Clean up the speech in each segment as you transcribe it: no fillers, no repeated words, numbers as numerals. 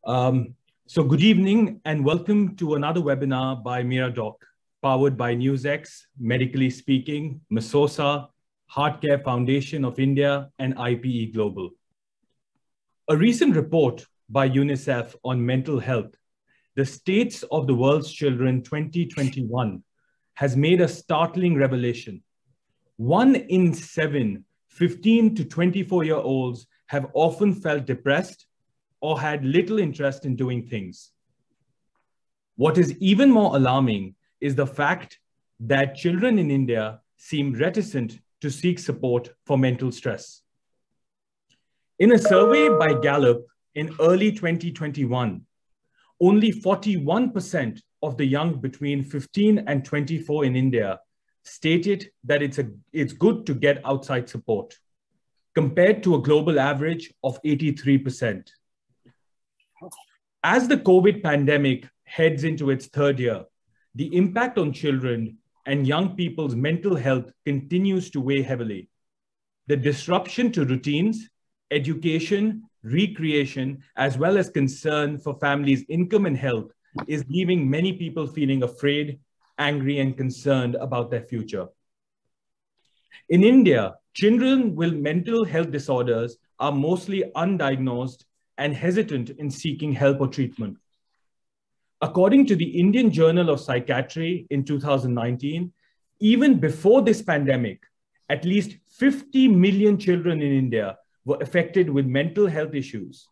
So good evening and welcome to another webinar by MeraDoc, powered by NewsX, Medically Speaking, Masosa, Heartcare Foundation of India, and IPE Global. A recent report by UNICEF on mental health, the States of the World's Children 2021, has made a startling revelation. 1 in 7 15 to 24-year-olds have often felt depressed or had little interest in doing things. What is even more alarming is the fact that children in India seem reticent to seek support for mental stress. In a survey by Gallup in early 2021, only 41% of the young between 15 and 24 in India stated that it's good to get outside support, compared to a global average of 83%. As the COVID pandemic heads into its third year, the impact on children and young people's mental health continues to weigh heavily. The disruption to routines, education, recreation, as well as concern for families' income and health is leaving many people feeling afraid, angry, and concerned about their future. In India, children with mental health disorders are mostly undiagnosed and hesitant in seeking help or treatment. According to the Indian Journal of Psychiatry in 2019, even before this pandemic, at least 50 million children in India were affected with mental health issues.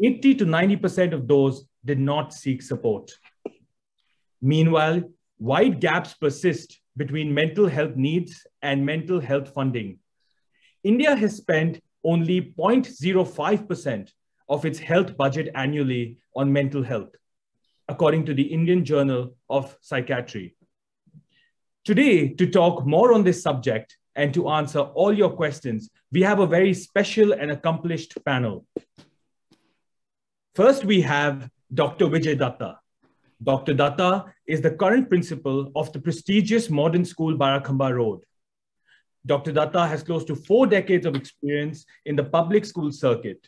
80 to 90% of those did not seek support. Meanwhile, wide gaps persist between mental health needs and mental health funding. India has spent only 0.05% of its health budget annually on mental health, according to the Indian Journal of Psychiatry. Today, to talk more on this subject and to answer all your questions, we have a very special and accomplished panel. First, we have Dr. Vijay Datta. Dr. Datta is the current principal of the prestigious modern school Barakhamba Road. Dr. Datta has close to 4 decades of experience in the public school circuit.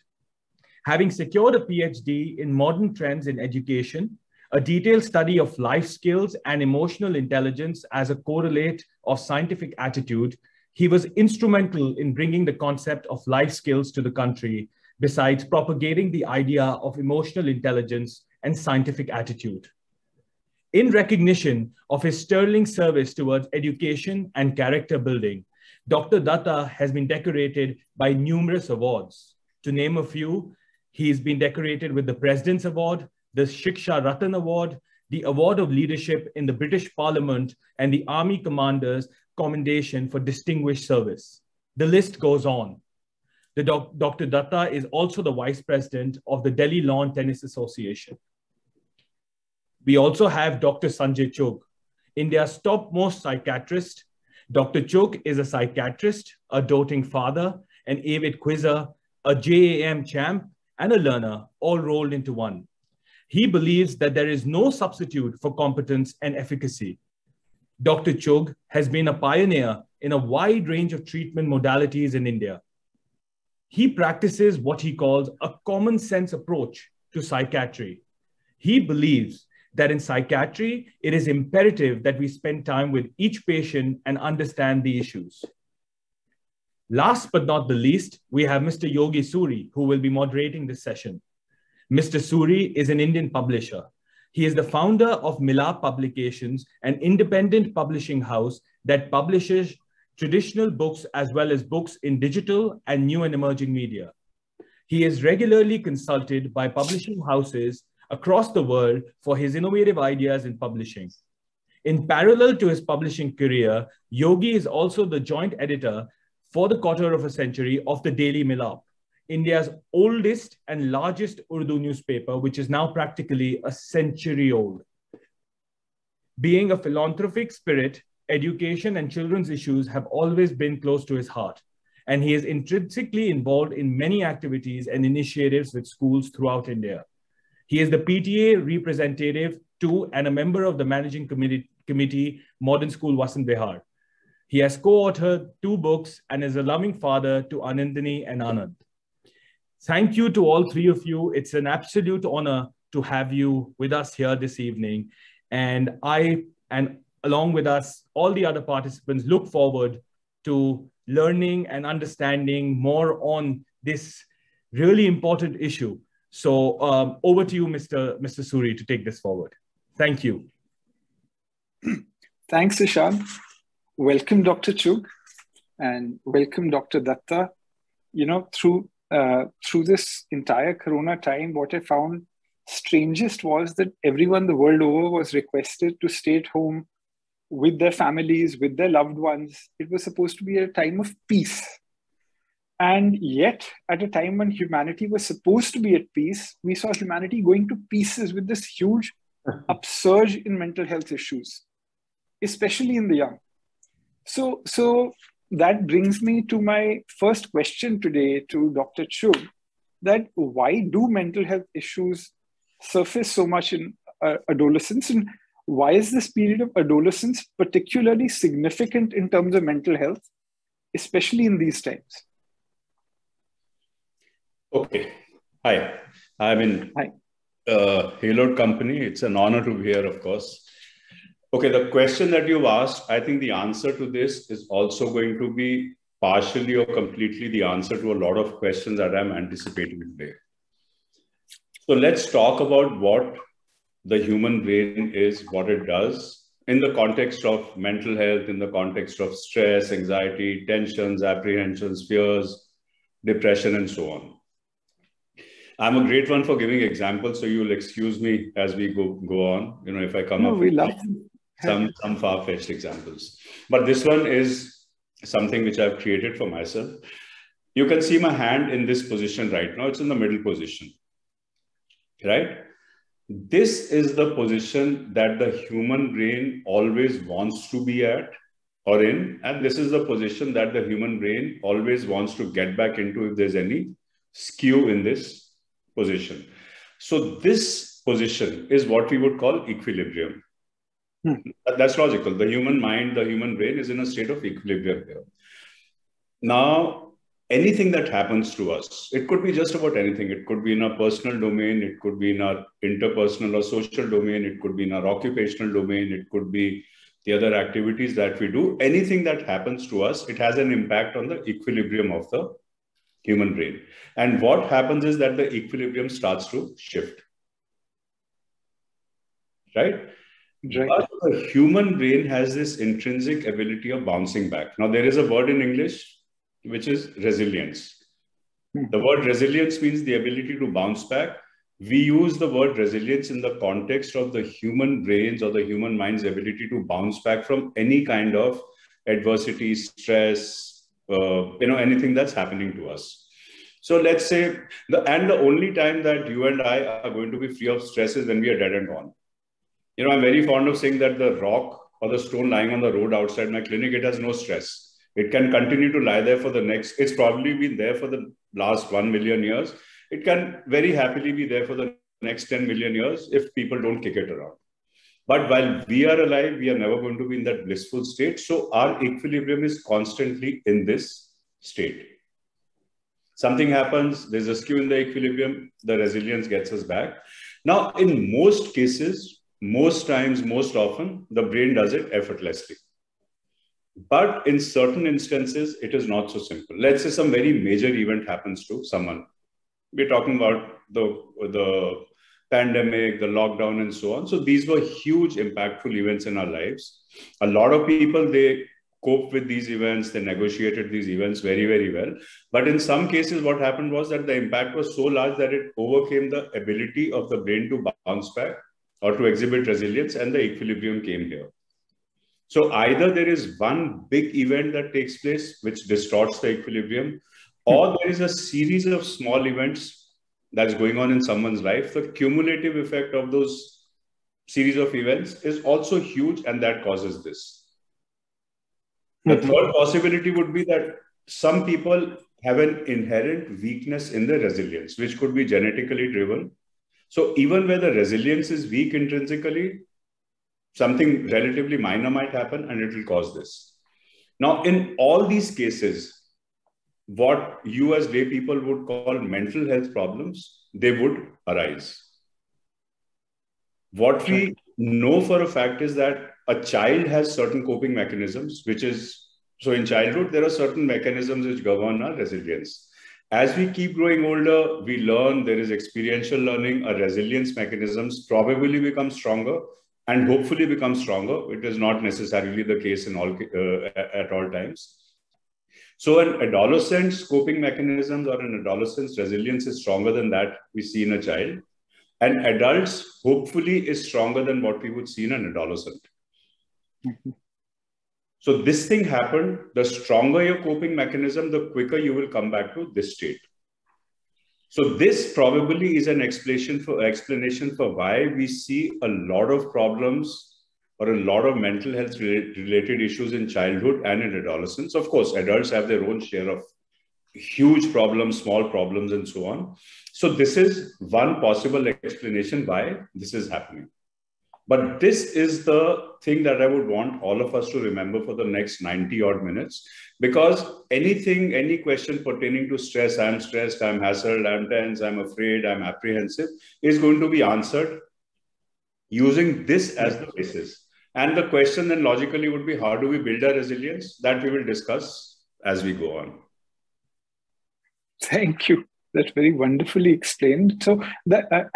Having secured a PhD in modern trends in education, a detailed study of life skills and emotional intelligence as a correlate of scientific attitude, he was instrumental in bringing the concept of life skills to the country, besides propagating the idea of emotional intelligence and scientific attitude. In recognition of his sterling service towards education and character building, Dr. Datta has been decorated by numerous awards. To name a few, he's been decorated with the President's Award, the Shiksha Ratan Award, the Award of Leadership in the British Parliament, and the Army Commander's Commendation for Distinguished Service. The list goes on. Dr. Datta is also the Vice President of the Delhi Lawn Tennis Association. We also have Dr. Sanjay Chugh, India's topmost psychiatrist. Dr. Chugh is a psychiatrist, a doting father, an avid quizzer, a JAM champ, and a learner, all rolled into one. He believes that there is no substitute for competence and efficacy. Dr. Chugh has been a pioneer in a wide range of treatment modalities in India. He practices what he calls a common sense approach to psychiatry. He believes that in psychiatry, it is imperative that we spend time with each patient and understand the issues. Last but not the least, we have Mr. Yogi Suri, who will be moderating this session. Mr. Suri is an Indian publisher. He is the founder of Milap Publications, an independent publishing house that publishes traditional books as well as books in digital and new and emerging media. He is regularly consulted by publishing houses across the world for his innovative ideas in publishing. In parallel to his publishing career, Yogi is also the joint editor for the quarter of a century of the Daily Milap, India's oldest and largest Urdu newspaper, which is now practically a century old. Being a philanthropic spirit, education and children's issues have always been close to his heart, and he is intrinsically involved in many activities and initiatives with schools throughout India. He is the PTA representative to and a member of the managing committee Modern School Vasant Vihar. He has co-authored 2 books and is a loving father to Anandini and Anand. Thank you to all three of you. It's an absolute honor to have you with us here this evening. And along with us, all the other participants look forward to learning and understanding more on this really important issue. So over to you, Mr. Suri, to take this forward. Thank you. Thanks, Ishan. Welcome, Dr. Chugh, and welcome, Dr. Datta. You know, through this entire Corona time, what I found strangest was that everyone the world over was requested to stay at home with their families, with their loved ones. It was supposed to be a time of peace. And yet, at a time when humanity was supposed to be at peace, we saw humanity going to pieces with this huge upsurge in mental health issues, especially in the young. So that brings me to my first question today to Dr. Chugh, that why do mental health issues surface so much in adolescence, and why is this period of adolescence particularly significant in terms of mental health, especially in these times? Okay. Hi. I'm in Haloed Company. It's an honor to be here, of course. Okay, the question that you've asked, I think the answer to this is also going to be partially or completely the answer to a lot of questions that I'm anticipating today. So let's talk about what the human brain is, what it does in the context of mental health, in the context of stress, anxiety, tensions, apprehensions, fears, depression, and so on. I'm a great one for giving examples, so you'll excuse me as we go on. You know, if I come up with some far-fetched examples. But this one is something which I've created for myself. You can see my hand in this position right now. It's in the middle position, right? This is the position that the human brain always wants to be at or in. And this is the position that the human brain always wants to get back into if there's any skew in this position. So this position is what we would call equilibrium. That's logical. The human mind, the human brain is in a state of equilibrium here. Now, anything that happens to us, it could be just about anything. It could be in our personal domain. It could be in our interpersonal or social domain. It could be in our occupational domain. It could be the other activities that we do. Anything that happens to us, it has an impact on the equilibrium of the human brain. And what happens is that the equilibrium starts to shift. Right? But the human brain has this intrinsic ability of bouncing back. Now, there is a word in English, which is resilience. The word resilience means the ability to bounce back. We use the word resilience in the context of the human brain's or the human mind's ability to bounce back from any kind of adversity, stress, anything that's happening to us. So let's say, the only time that you and I are going to be free of stress is when we are dead and gone. You know, I'm very fond of saying that the rock or the stone lying on the road outside my clinic, it has no stress. It can continue to lie there for it's probably been there for the last 1 million years. It can very happily be there for the next 10 million years if people don't kick it around. But while we are alive, we are never going to be in that blissful state. So our equilibrium is constantly in this state. Something happens, there's a skew in the equilibrium, the resilience gets us back. Now, in most cases, most times, most often, the brain does it effortlessly. But in certain instances, it is not so simple. Let's say some very major event happens to someone. We're talking about the pandemic, the lockdown, and so on. So these were huge, impactful events in our lives. A lot of people, they coped with these events, they negotiated these events very, very well. But in some cases, what happened was that the impact was so large that it overcame the ability of the brain to bounce back or to exhibit resilience, and the equilibrium came here. So either there is one big event that takes place which distorts the equilibrium, or there is a series of small events that's going on in someone's life. The cumulative effect of those series of events is also huge, and that causes this. The third possibility would be that some people have an inherent weakness in their resilience, which could be genetically driven. So even where the resilience is weak intrinsically, something relatively minor might happen and it will cause this. Now, in all these cases, what you as lay people would call mental health problems, they would arise. What we know for a fact is that a child has certain coping mechanisms, which is, so in childhood, there are certain mechanisms which govern our resilience. As we keep growing older, we learn, there is experiential learning, our resilience mechanisms probably become stronger and hopefully become stronger. It is not necessarily the case in at all times. So an adolescent's coping mechanisms or an adolescent's resilience is stronger than that we see in a child. And adults, hopefully, is stronger than what we would see in an adolescent. Mm-hmm. So this thing happened. The stronger your coping mechanism, the quicker you will come back to this state. So this probably is an explanation for why we see a lot of problems or a lot of mental health related issues in childhood and in adolescence. Of course, adults have their own share of huge problems, small problems, and so on. So this is one possible explanation why this is happening. But this is the thing that I would want all of us to remember for the next 90 odd minutes, because any question pertaining to stress, I'm stressed, I'm hassled, I'm tense, I'm afraid, I'm apprehensive, is going to be answered using this as the basis. And the question then logically would be, how do we build our resilience? That we will discuss as we go on. Thank you. That's very wonderfully explained. So that,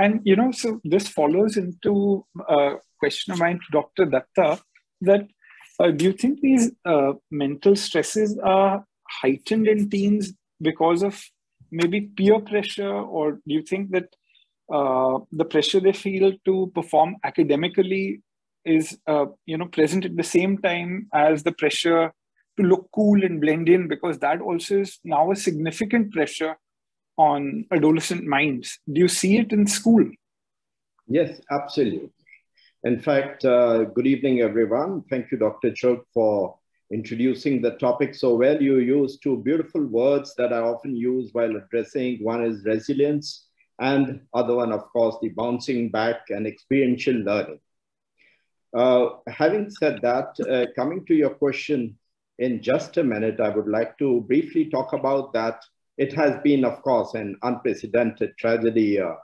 so this follows into a question of mine to Dr. Datta, that do you think these mental stresses are heightened in teens because of maybe peer pressure, or do you think that the pressure they feel to perform academically is present at the same time as the pressure to look cool and blend in, because that also is now a significant pressure on adolescent minds? Do you see it in school? Yes, absolutely. In fact, good evening, everyone. Thank you, Dr. Chugh, for introducing the topic so well. You used two beautiful words that I often use while addressing. One is resilience, and other one, of course, the bouncing back and experiential learning. Having said that, coming to your question in just a minute, I would like to briefly talk about that. It has been, of course, an unprecedented tragedy, a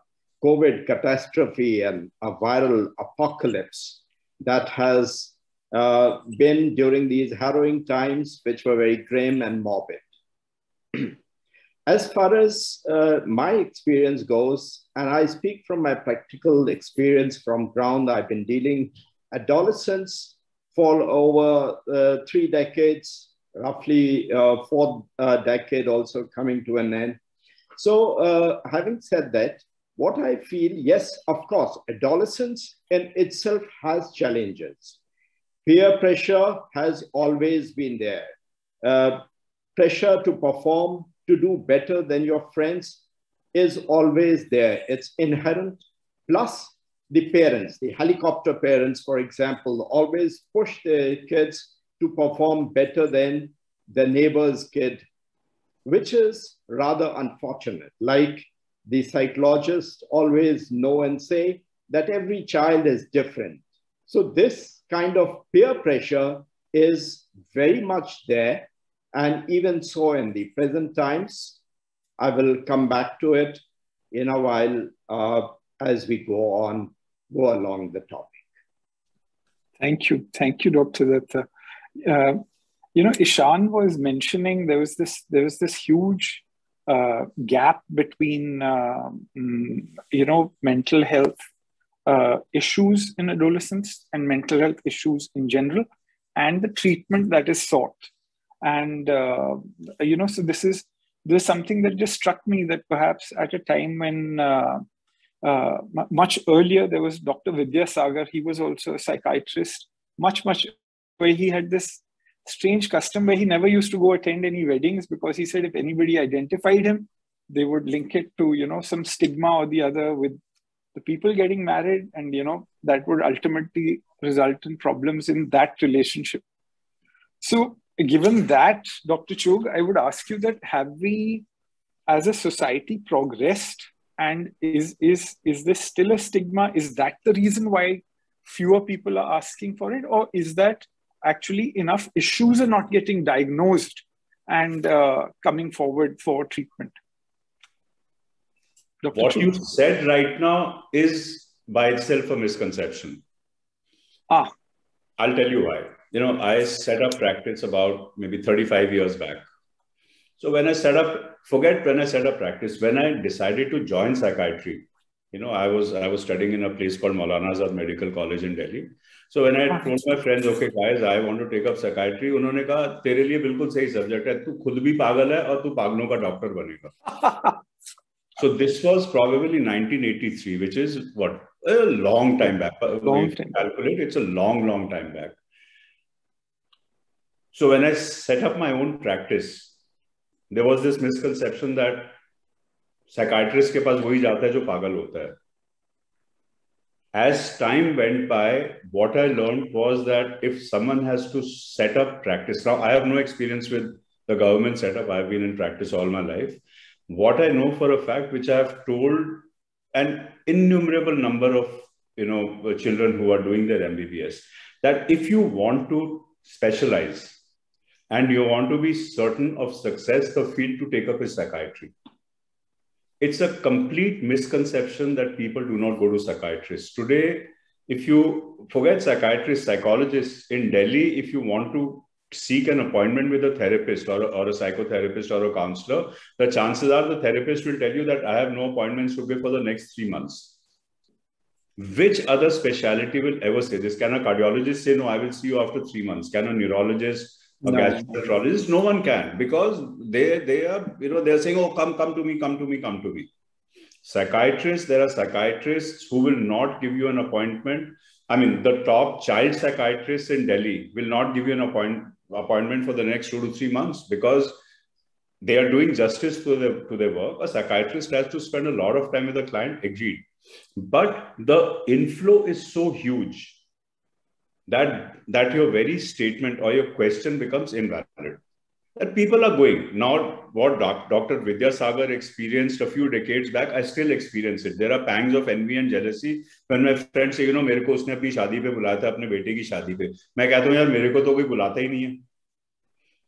COVID catastrophe, and a viral apocalypse that has been during these harrowing times, which were very grim and morbid. As far as my experience goes, and I speak from my practical experience from ground, I've been dealing, adolescents fall over 3 decades, roughly 4th decade also coming to an end. So having said that, what I feel, yes, of course, adolescence in itself has challenges. Peer pressure has always been there. Pressure to perform, to do better than your friends is always there. It's inherent. Plus the parents, the helicopter parents, for example, always push their kids to perform better than the neighbor's kid, which is rather unfortunate. Like the psychologists always know and say that every child is different. So this kind of peer pressure is very much there. And even so in the present times, I will come back to it in a while as we go along the topic. Thank you, Dr. Datta. Ishan was mentioning there was this huge gap between mental health issues in adolescence and mental health issues in general, and the treatment that is sought. And so there's something that just struck me, that perhaps at a time when much earlier there was Dr. Vidyasagar. He was also a psychiatrist, much where he had this strange custom where he never used to go attend any weddings, because he said if anybody identified him, they would link it to some stigma or the other with the people getting married, and that would ultimately result in problems in that relationship. So given that, Dr. Chugh, I would ask you that, have we as a society progressed, and is this still a stigma? Is that the reason why fewer people are asking for it, or is that actually enough issues are not getting diagnosed and coming forward for treatment? Dr. What Chugh? you said right now is by itself a misconception. I'll tell you why. I set up practice about maybe 35 years back. So when I set up, forget when I set up practice, when I decided to join psychiatry, I was studying in a place called Maulana Azad Medical College in Delhi. So when I told my friends, okay guys, I want to take up psychiatry, उन्होंने कहा तेरे लिए बिल्कुल सही subject है, तू खुद भी पागल है और तू पागलों का डॉक्टर बनेगा. So this was probably 1983, which is what, a long time back. Calculate, it's a long time back. So when I set up my own practice, there was this misconception that psychiatrist के पास वही जाता है जो पागल होता है. As time went by, what I learned was that if someone has to set up practice, now I have no experience with the government setup. I've been in practice all my life. What I know for a fact, which I have told an innumerable number of children who are doing their MBBS, that if you want to specialize and you want to be certain of success, the field to take up is psychiatry. It's a complete misconception that people do not go to psychiatrists. Today, if you forget psychiatrists, psychologists in Delhi, if you want to seek an appointment with a therapist or a psychotherapist or a counselor, the chances are the therapist will tell you that I have no appointments to give for the next 3 months. Which other specialty will ever say this? Can a cardiologist say, no, I will see you after 3 months? Can a neurologist, a gastroenterologist? No one can, because they are, they're saying, oh, come to me. Psychiatrists, there are psychiatrists who will not give you an appointment. I mean, the top child psychiatrists in Delhi will not give you an appointment for the next 2 to 3 months because they are doing justice to their work. A psychiatrist has to spend a lot of time with the client, agreed. But the inflow is so huge that your very statement or your question becomes invalid. That people are going. Now, what Dr. Vidya Sagar experienced a few decades back, I still experience it. There are pangs of envy and jealousy when my friends say, मेरे को उसने अपनी शादी पे बुलाया था, अपने बेटे की शादी पे. मैं कहता हूँ यार, मेरे को तो कोई बुलाता ही नहीं है.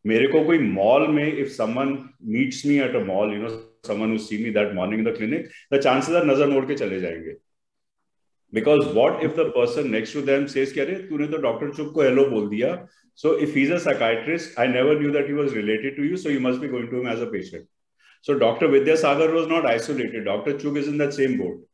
मेरे को कोई mall में, if someone meets me at a mall, someone who see me that morning in the clinic, the chances are नजर मोड़ के चले जाएंगे. Because what if the person next to them says, "Kya तूने तो Dr. Chugh को hello बोल दिया." So if he's a psychiatrist, I never knew that he was related to you, so you must be going to him as a patient. So Dr. Vidya Sagar was not isolated. Dr. Chugh is in that same boat.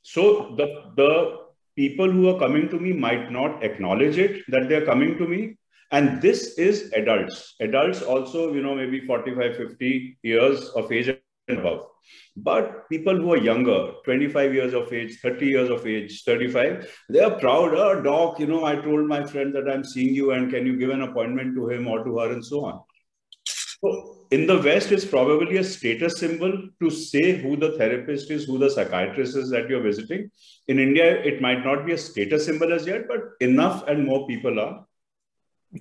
So the people who are coming to me might not acknowledge it, that they're coming to me. And this is adults. Adults also, maybe 45, 50 years of age and above. But people who are younger, 25 years of age, 30 years of age, 35, they are proud. Oh, doc, I told my friend that I'm seeing you and can you give an appointment to him or to her and so on. So in the West, it's probably a status symbol to say who the therapist is, who the psychiatrist is that you're visiting. In India, it might not be a status symbol as yet, but enough and more people are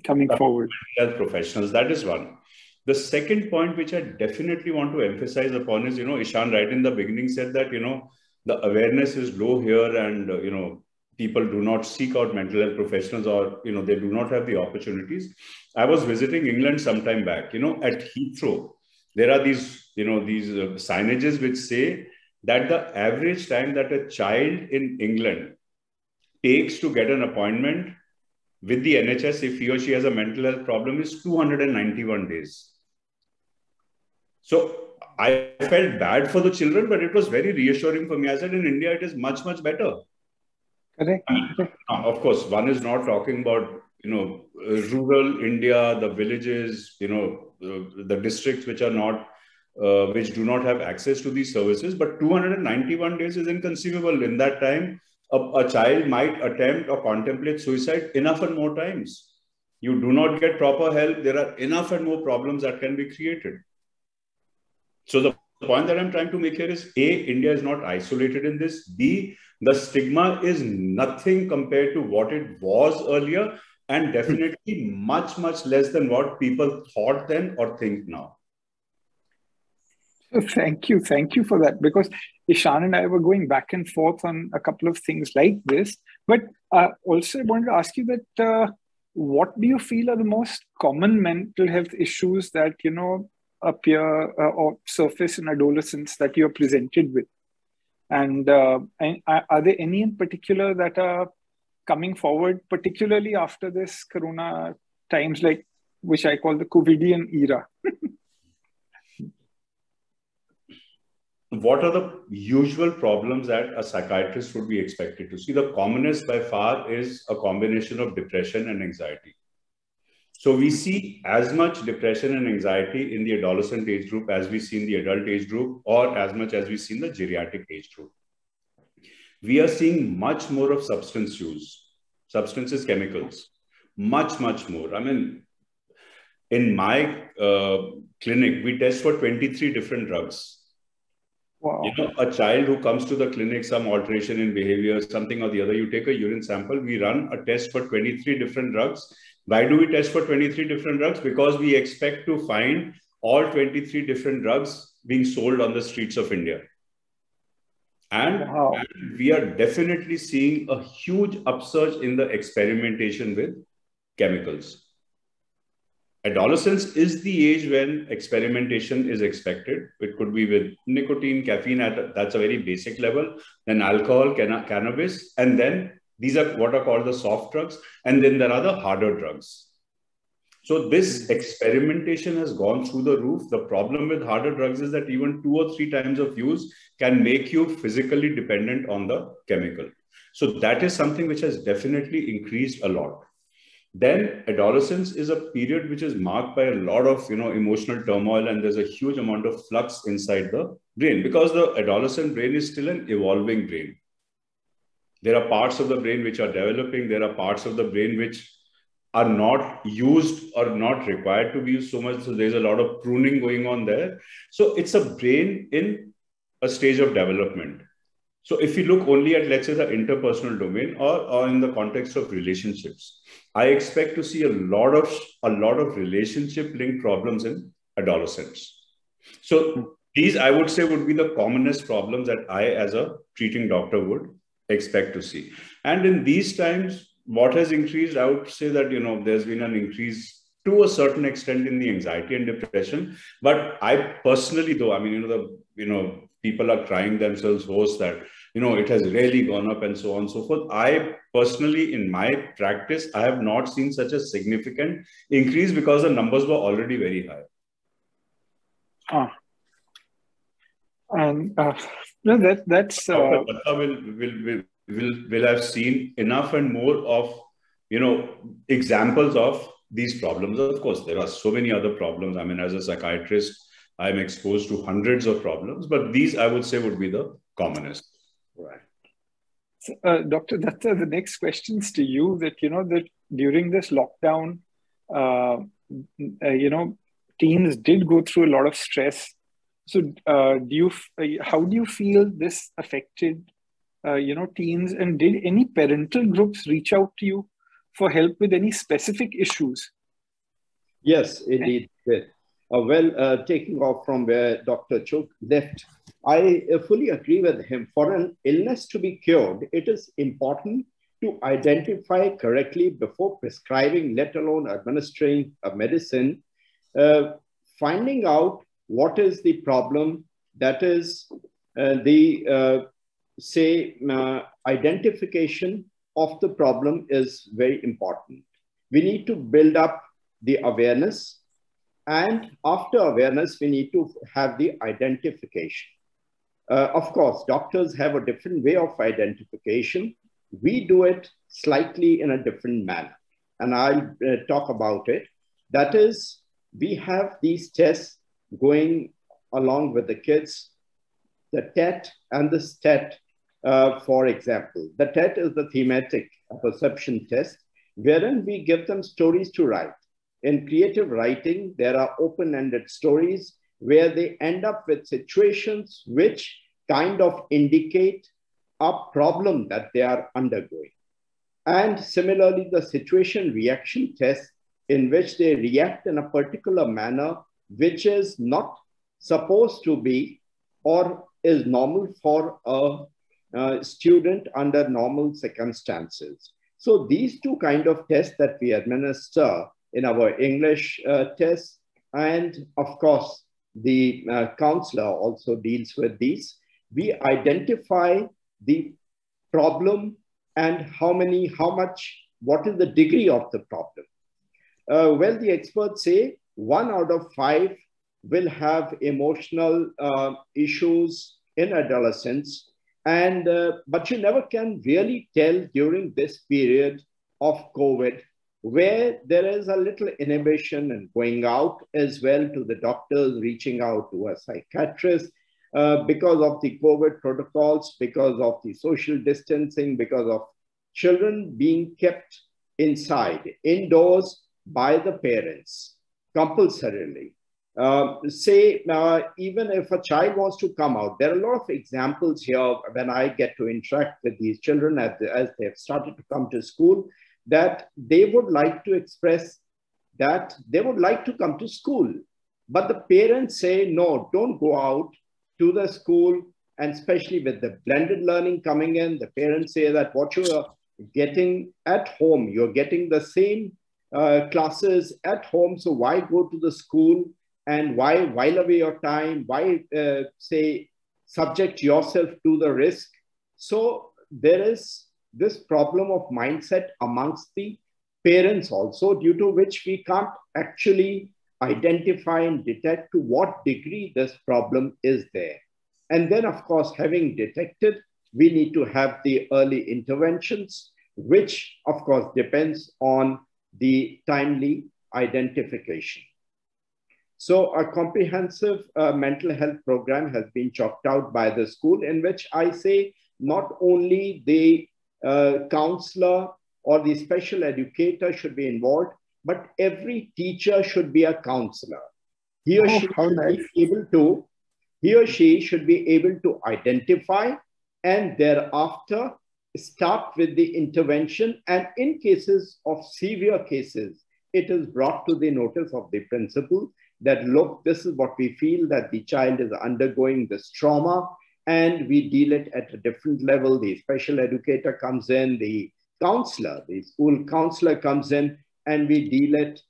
coming forward. Health professionals, that is one. The second point, which I definitely want to emphasize upon is, Ishan right in the beginning said that, the awareness is low here and, people do not seek out mental health professionals or, they do not have the opportunities. I was visiting England sometime back, at Heathrow, there are these, these signages which say that the average time that a child in England takes to get an appointment with the NHS, if he or she has a mental health problem, is 291 days. So I felt bad for the children, but it was very reassuring for me. I said, in India, it is much, much better. Correct. Of course, one is not talking about, rural India, the villages, the districts which are not, which do not have access to these services. But 291 days is inconceivable. In that time, a child might attempt or contemplate suicide enough and more times. You do not get proper help. There are enough and more problems that can be created. So the point that I'm trying to make here is A, India is not isolated in this. B, the stigma is nothing compared to what it was earlier and definitely much, much less than what people thought then or think now. Thank you for that, because Ishan and I were going back and forth on a couple of things like this. But also I wanted to ask you that, what do you feel are the most common mental health issues that, appear or surface in adolescents that you're presented with? And are there any in particular that are coming forward, particularly after this Corona times, like which I call the COVIDian era? What are the usual problems that a psychiatrist would be expected to see? The commonest by far is a combination of depression and anxiety. So we see as much depression and anxiety in the adolescent age group as we see in the adult age group, or as much as we see in the geriatric age group. We are seeing much more of substance use, substances, chemicals, much more. I mean, in my clinic, we test for 23 different drugs. Wow. A child who comes to the clinic, some alteration in behavior, something or the other, you take a urine sample, we run a test for 23 different drugs. Why do we test for 23 different drugs? Because we expect to find all 23 different drugs being sold on the streets of India. And we are definitely seeing a huge upsurge in the experimentation with chemicals. Adolescence is the age when experimentation is expected. It could be with nicotine, caffeine, that's a very basic level, then alcohol, cannabis, and then these are what are called the soft drugs, and then there are the harder drugs. So this experimentation has gone through the roof. The problem with harder drugs is that even 2 or 3 times of use can make you physically dependent on the chemical. So that is something which has definitely increased a lot. Then adolescence is a period which is marked by a lot of emotional turmoil, and there's a huge amount of flux inside the brain because the adolescent brain is still an evolving brain. There are parts of the brain which are developing. There are parts of the brain which are not used or not required to be used so much. So there's a lot of pruning going on there. So it's a brain in a stage of development. So if you look only at, let's say, the interpersonal domain or in the context of relationships, I expect to see a lot of relationship-linked problems in adolescents. So these, I would say, would be the commonest problems that I, as a treating doctor, would expect to see. And in these times, what has increased, I would say that, there's been an increase to a certain extent in the anxiety and depression. But I personally, though, I mean, people are crying themselves hoarse that, it has really gone up and so on and so forth. I personally, in my practice, I have not seen such a significant increase because the numbers were already very high. And that's Dr. Datta will have seen enough and more of, examples of these problems. Of course, there are so many other problems. I mean, as a psychiatrist, I'm exposed to hundreds of problems, but these, I would say, would be the commonest. Right. So, Dr. Datta, the next question's to you that, that during this lockdown, teens did go through a lot of stress. So how do you feel this affected, teens, and did any parental groups reach out to you for help with any specific issues? Yes, indeed. Taking off from where Dr. Chugh left, I fully agree with him. For an illness to be cured, it is important to identify correctly before prescribing, let alone administering a medicine, finding out what is the problem. That is identification of the problem is very important. We need to build up the awareness, and after awareness, we need to have the identification. Of course, doctors have a different way of identification. We do it slightly in a different manner, and I'll talk about it. That is, we have these tests going along with the kids, the TET and the STET, for example. The TET is the thematic perception test, wherein we give them stories to write. In creative writing, there are open-ended stories where they end up with situations which kind of indicate a problem that they are undergoing. And similarly, the situation reaction test, in which they react in a particular manner which is not supposed to be or is normal for a student under normal circumstances. So these two kind of tests that we administer in our English tests, and of course, the counselor also deals with these. We identify the problem and what is the degree of the problem. Well, the experts say 1 out of 5 will have emotional issues in adolescence. But you never can really tell during this period of COVID, where there is a little inhibition and going out as well to the doctors, reaching out to a psychiatrist because of the COVID protocols, because of the social distancing, because of children being kept indoors by the parents compulsorily. Even if a child wants to come out, there are a lot of examples here when I get to interact with these children as they have started to come to school, that they would like to express that they would like to come to school. But the parents say, no, don't go out to the school. And especially with the blended learning coming in, the parents say that what you are getting at home, you're getting the same classes at home. So why go to the school? And why while away your time? Why subject yourself to the risk? So there is this problem of mindset amongst the parents also, due to which we can't actually identify and detect to what degree this problem is there. And then, of course, having detected, we need to have the early interventions, which, of course, depends on the timely identification. So a comprehensive mental health program has been chalked out by the school, in which I say not only the counselor or the special educator should be involved, but every teacher should be a counselor. He or she should be able to identify and thereafter start with the intervention. And in cases of severe cases, it is brought to the notice of the principal that, look, this is what we feel that the child is undergoing this trauma, and we deal it at a different level. The special educator comes in, the counselor, the school counselor comes in, and we deal it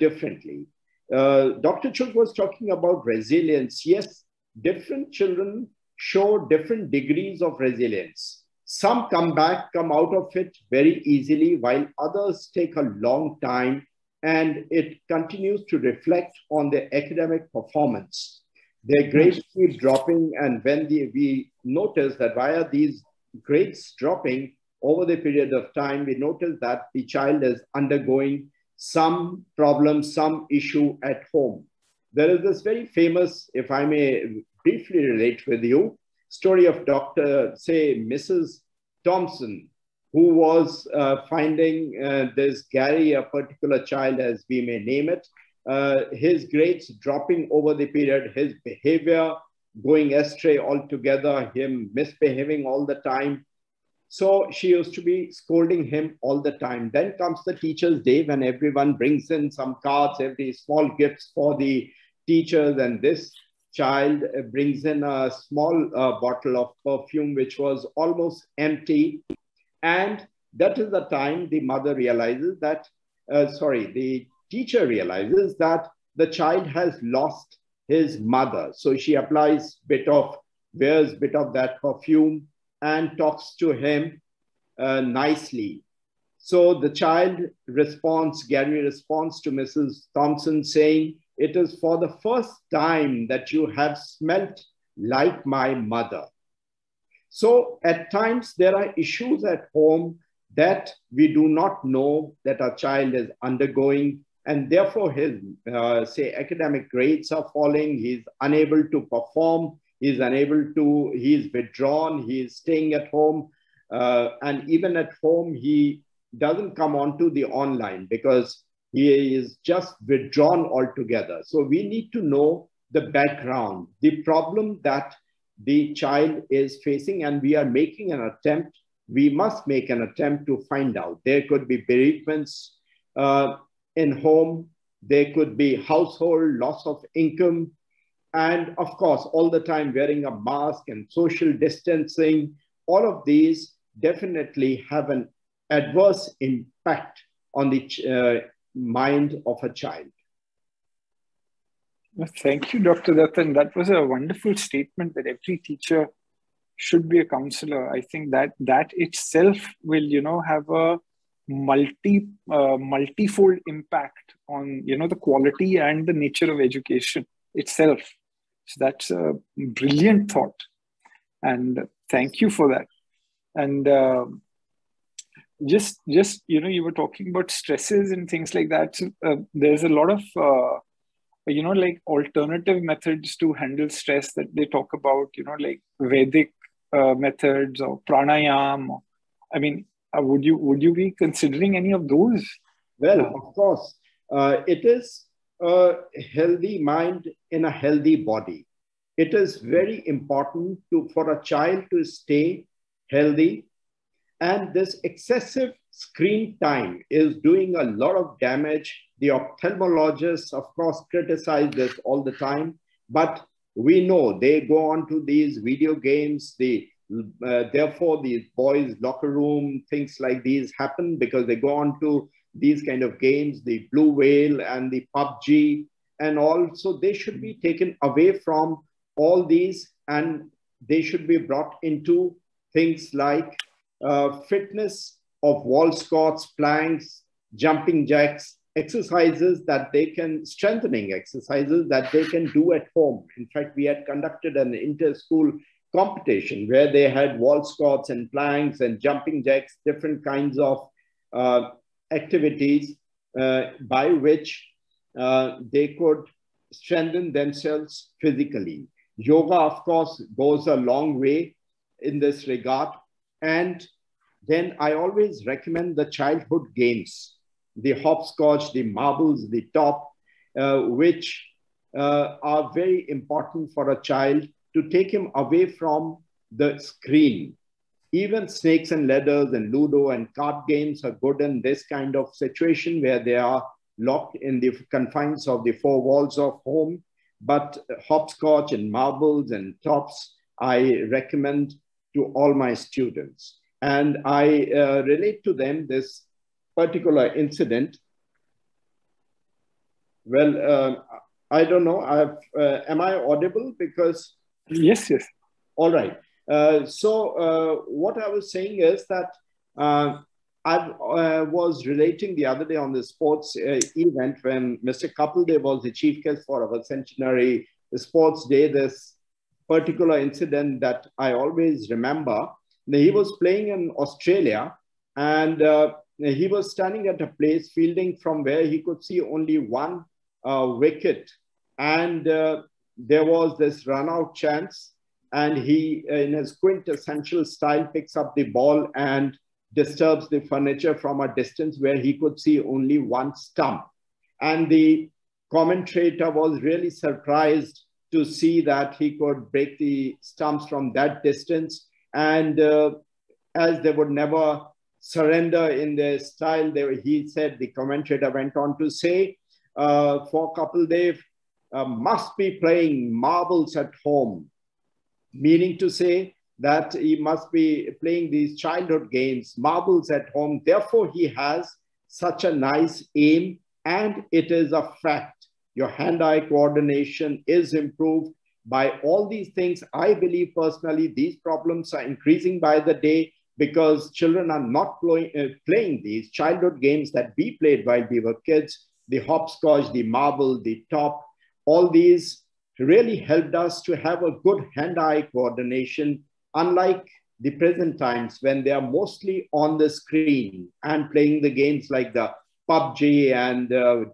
differently. Dr. Chugh was talking about resilience. Yes, different children show different degrees of resilience. Some come out of it very easily, while others take a long time, and it continues to reflect on their academic performance. Their grades keep dropping, and when we notice that why are these grades dropping over the period of time, we notice that the child is undergoing some problem, some issue at home. There is this very famous, if I may briefly relate with you, story of Mrs. Thompson, who was finding this Gary, a particular child, as we may name it, his grades dropping over the period, his behavior going astray altogether, him misbehaving all the time. So she used to be scolding him all the time. Then comes the teacher's day, when everyone brings in some cards, every small gifts for the teachers, and this child brings in a small bottle of perfume, which was almost empty. And that is the time the mother realizes that, the teacher realizes that the child has lost his mother. So she wears a bit of that perfume and talks to him nicely. So the child Gary responds to Mrs. Thompson saying, "It is for the first time that you have smelt like my mother." So at times there are issues at home that we do not know that our child is undergoing, and therefore his, academic grades are falling, he's unable to perform, he's withdrawn, he's staying at home, and even at home, he doesn't come onto the online because he is just withdrawn altogether. So we need to know the background, the problem that the child is facing, and we are making an attempt. We must make an attempt to find out. There could be bereavements in home. There could be household loss of income. And of course, all the time wearing a mask and social distancing. All of these definitely have an adverse impact on the mind of a child. Well, thank you, Dr. Datta. And that was a wonderful statement that every teacher should be a counselor. I think that itself will, have a multifold impact on, the quality and the nature of education itself. So that's a brilliant thought. And thank you for that. And just you were talking about stresses and things like that. So, there's a lot of like alternative methods to handle stress that they talk about, like Vedic methods or pranayam. I mean, would you be considering any of those? Well, of course, it is a healthy mind in a healthy body. It is very important for a child to stay healthy. And this excessive screen time is doing a lot of damage. The ophthalmologists, of course, criticize this all the time, but we know they go on to these video games. Therefore, these boys' locker room, things like these happen because they go on to these kind of games, the Blue Whale and the PUBG, and also they should be taken away from all these, and they should be brought into things like fitness of wall squats, planks, jumping jacks, exercises that they can, strengthening exercises that they can do at home. In fact, we had conducted an inter-school competition where they had wall squats and planks and jumping jacks, different kinds of activities by which they could strengthen themselves physically. Yoga, of course, goes a long way in this regard. And then I always recommend the childhood games, the hopscotch, the marbles, the top, which are very important for a child to take him away from the screen. Even snakes and ladders and Ludo and card games are good in this kind of situation where they are locked in the confines of the four walls of home. But hopscotch and marbles and tops, I recommend to all my students. And I relate to them this particular incident. Well, I don't know, am I audible? Because... Yes. All right. So what I was saying is that I was relating the other day on the sports event when Mr. Kapildev was the chief guest for our centenary sports day, this particular incident that I always remember. He was playing in Australia and he was standing at a place fielding from where he could see only one wicket. And there was this run out chance, and he, in his quintessential style, picks up the ball and disturbs the furniture from a distance where he could see only one stump. And the commentator was really surprised to see that he could break the stumps from that distance. And as they would never surrender in their style, he said, the commentator went on to say, for Kapildev, must be playing marbles at home, meaning to say that he must be playing these childhood games, marbles at home. Therefore, he has such a nice aim, and it is a fact. Your hand-eye coordination is improved by all these things. I believe personally, these problems are increasing by the day because children are not playing these childhood games that we played while we were kids, the hopscotch, the marble, the top. All these really helped us to have a good hand-eye coordination, unlike the present times when they are mostly on the screen and playing the games like the PUBG and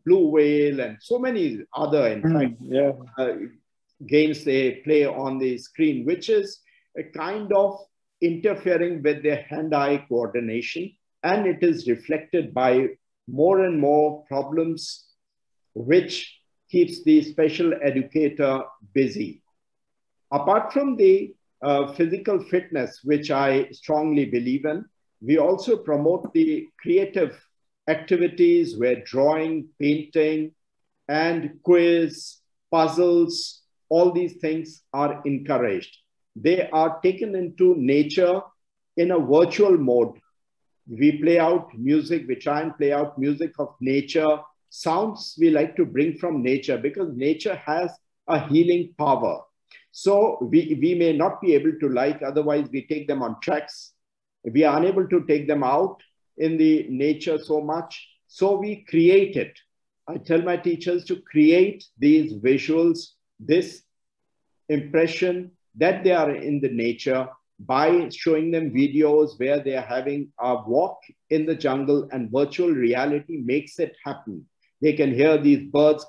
Blue Whale and so many other, in fact, games they play on the screen, which is a kind of interfering with their hand-eye coordination. And it is reflected by more and more problems, which keeps the special educator busy. Apart from the physical fitness, which I strongly believe in, we also promote the creative activities where drawing, painting, and quiz, puzzles, all these things are encouraged. They are taken into nature in a virtual mode. We play out music, we try and play out music of nature, sounds we like to bring from nature, because nature has a healing power. So we may not be able to like, otherwise we take them on treks. We are unable to take them out in the nature so much. So we create it. I tell my teachers to create these visuals, this impression that they are in the nature, by showing them videos where they are having a walk in the jungle, and virtual reality makes it happen. They can hear these birds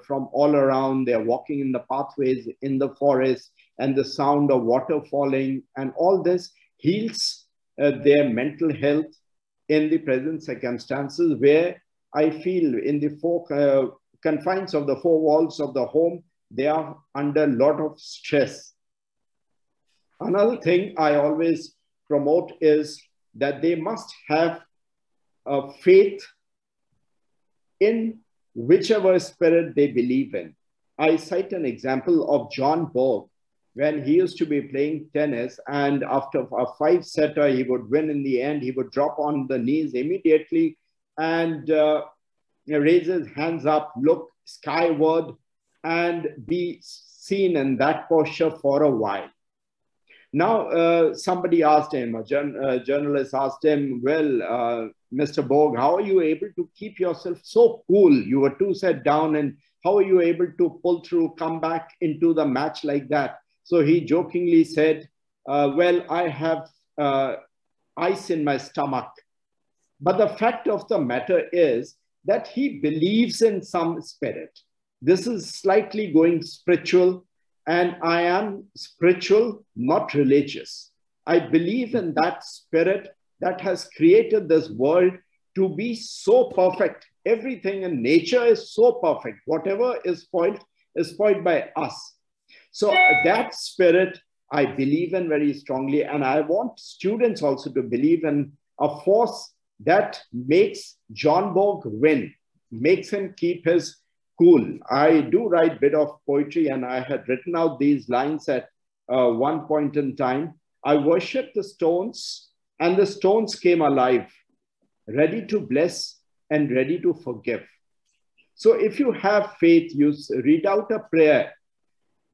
from all around. They're walking in the pathways in the forest, and the sound of water falling, and all this heals their mental health in the present circumstances, where I feel in the four confines of the four walls of the home, they are under a lot of stress. Another thing I always promote is that they must have a faith in whichever spirit they believe in. I cite an example of John Borg, when he used to be playing tennis, and after a 5-setter, he would win in the end. He would drop on the knees immediately and raise his hands up, look skyward, and be seen in that posture for a while. Now, somebody asked him, a journalist asked him, well, Mr. Borg, how are you able to keep yourself so cool? You were 2 set down, and how are you able to pull through, come back into the match like that? So he jokingly said, well, I have ice in my stomach. But the fact of the matter is that he believes in some spirit. This is slightly going spiritual, and I am spiritual, not religious. I believe in that spirit that has created this world to be so perfect. Everything in nature is so perfect. Whatever is spoiled by us. So that spirit I believe in very strongly, and I want students also to believe in a force that makes John Borg win, makes him keep his cool. I do write a bit of poetry, and I had written out these lines at one point in time. I worshiped the stones, and the stones came alive, ready to bless and ready to forgive. So if you have faith, you read out a prayer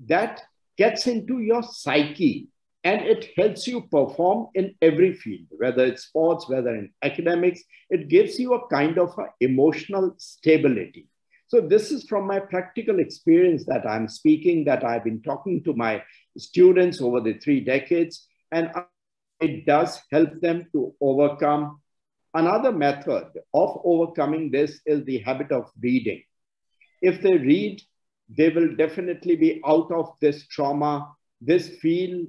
that gets into your psyche, and it helps you perform in every field, whether it's sports, whether in academics. It gives you a kind of emotional stability. So this is from my practical experience that I'm speaking, that I've been talking to my students over the 3 decades, and it does help them to overcome. Another method of overcoming this is the habit of reading. If they read, they will definitely be out of this trauma, this feel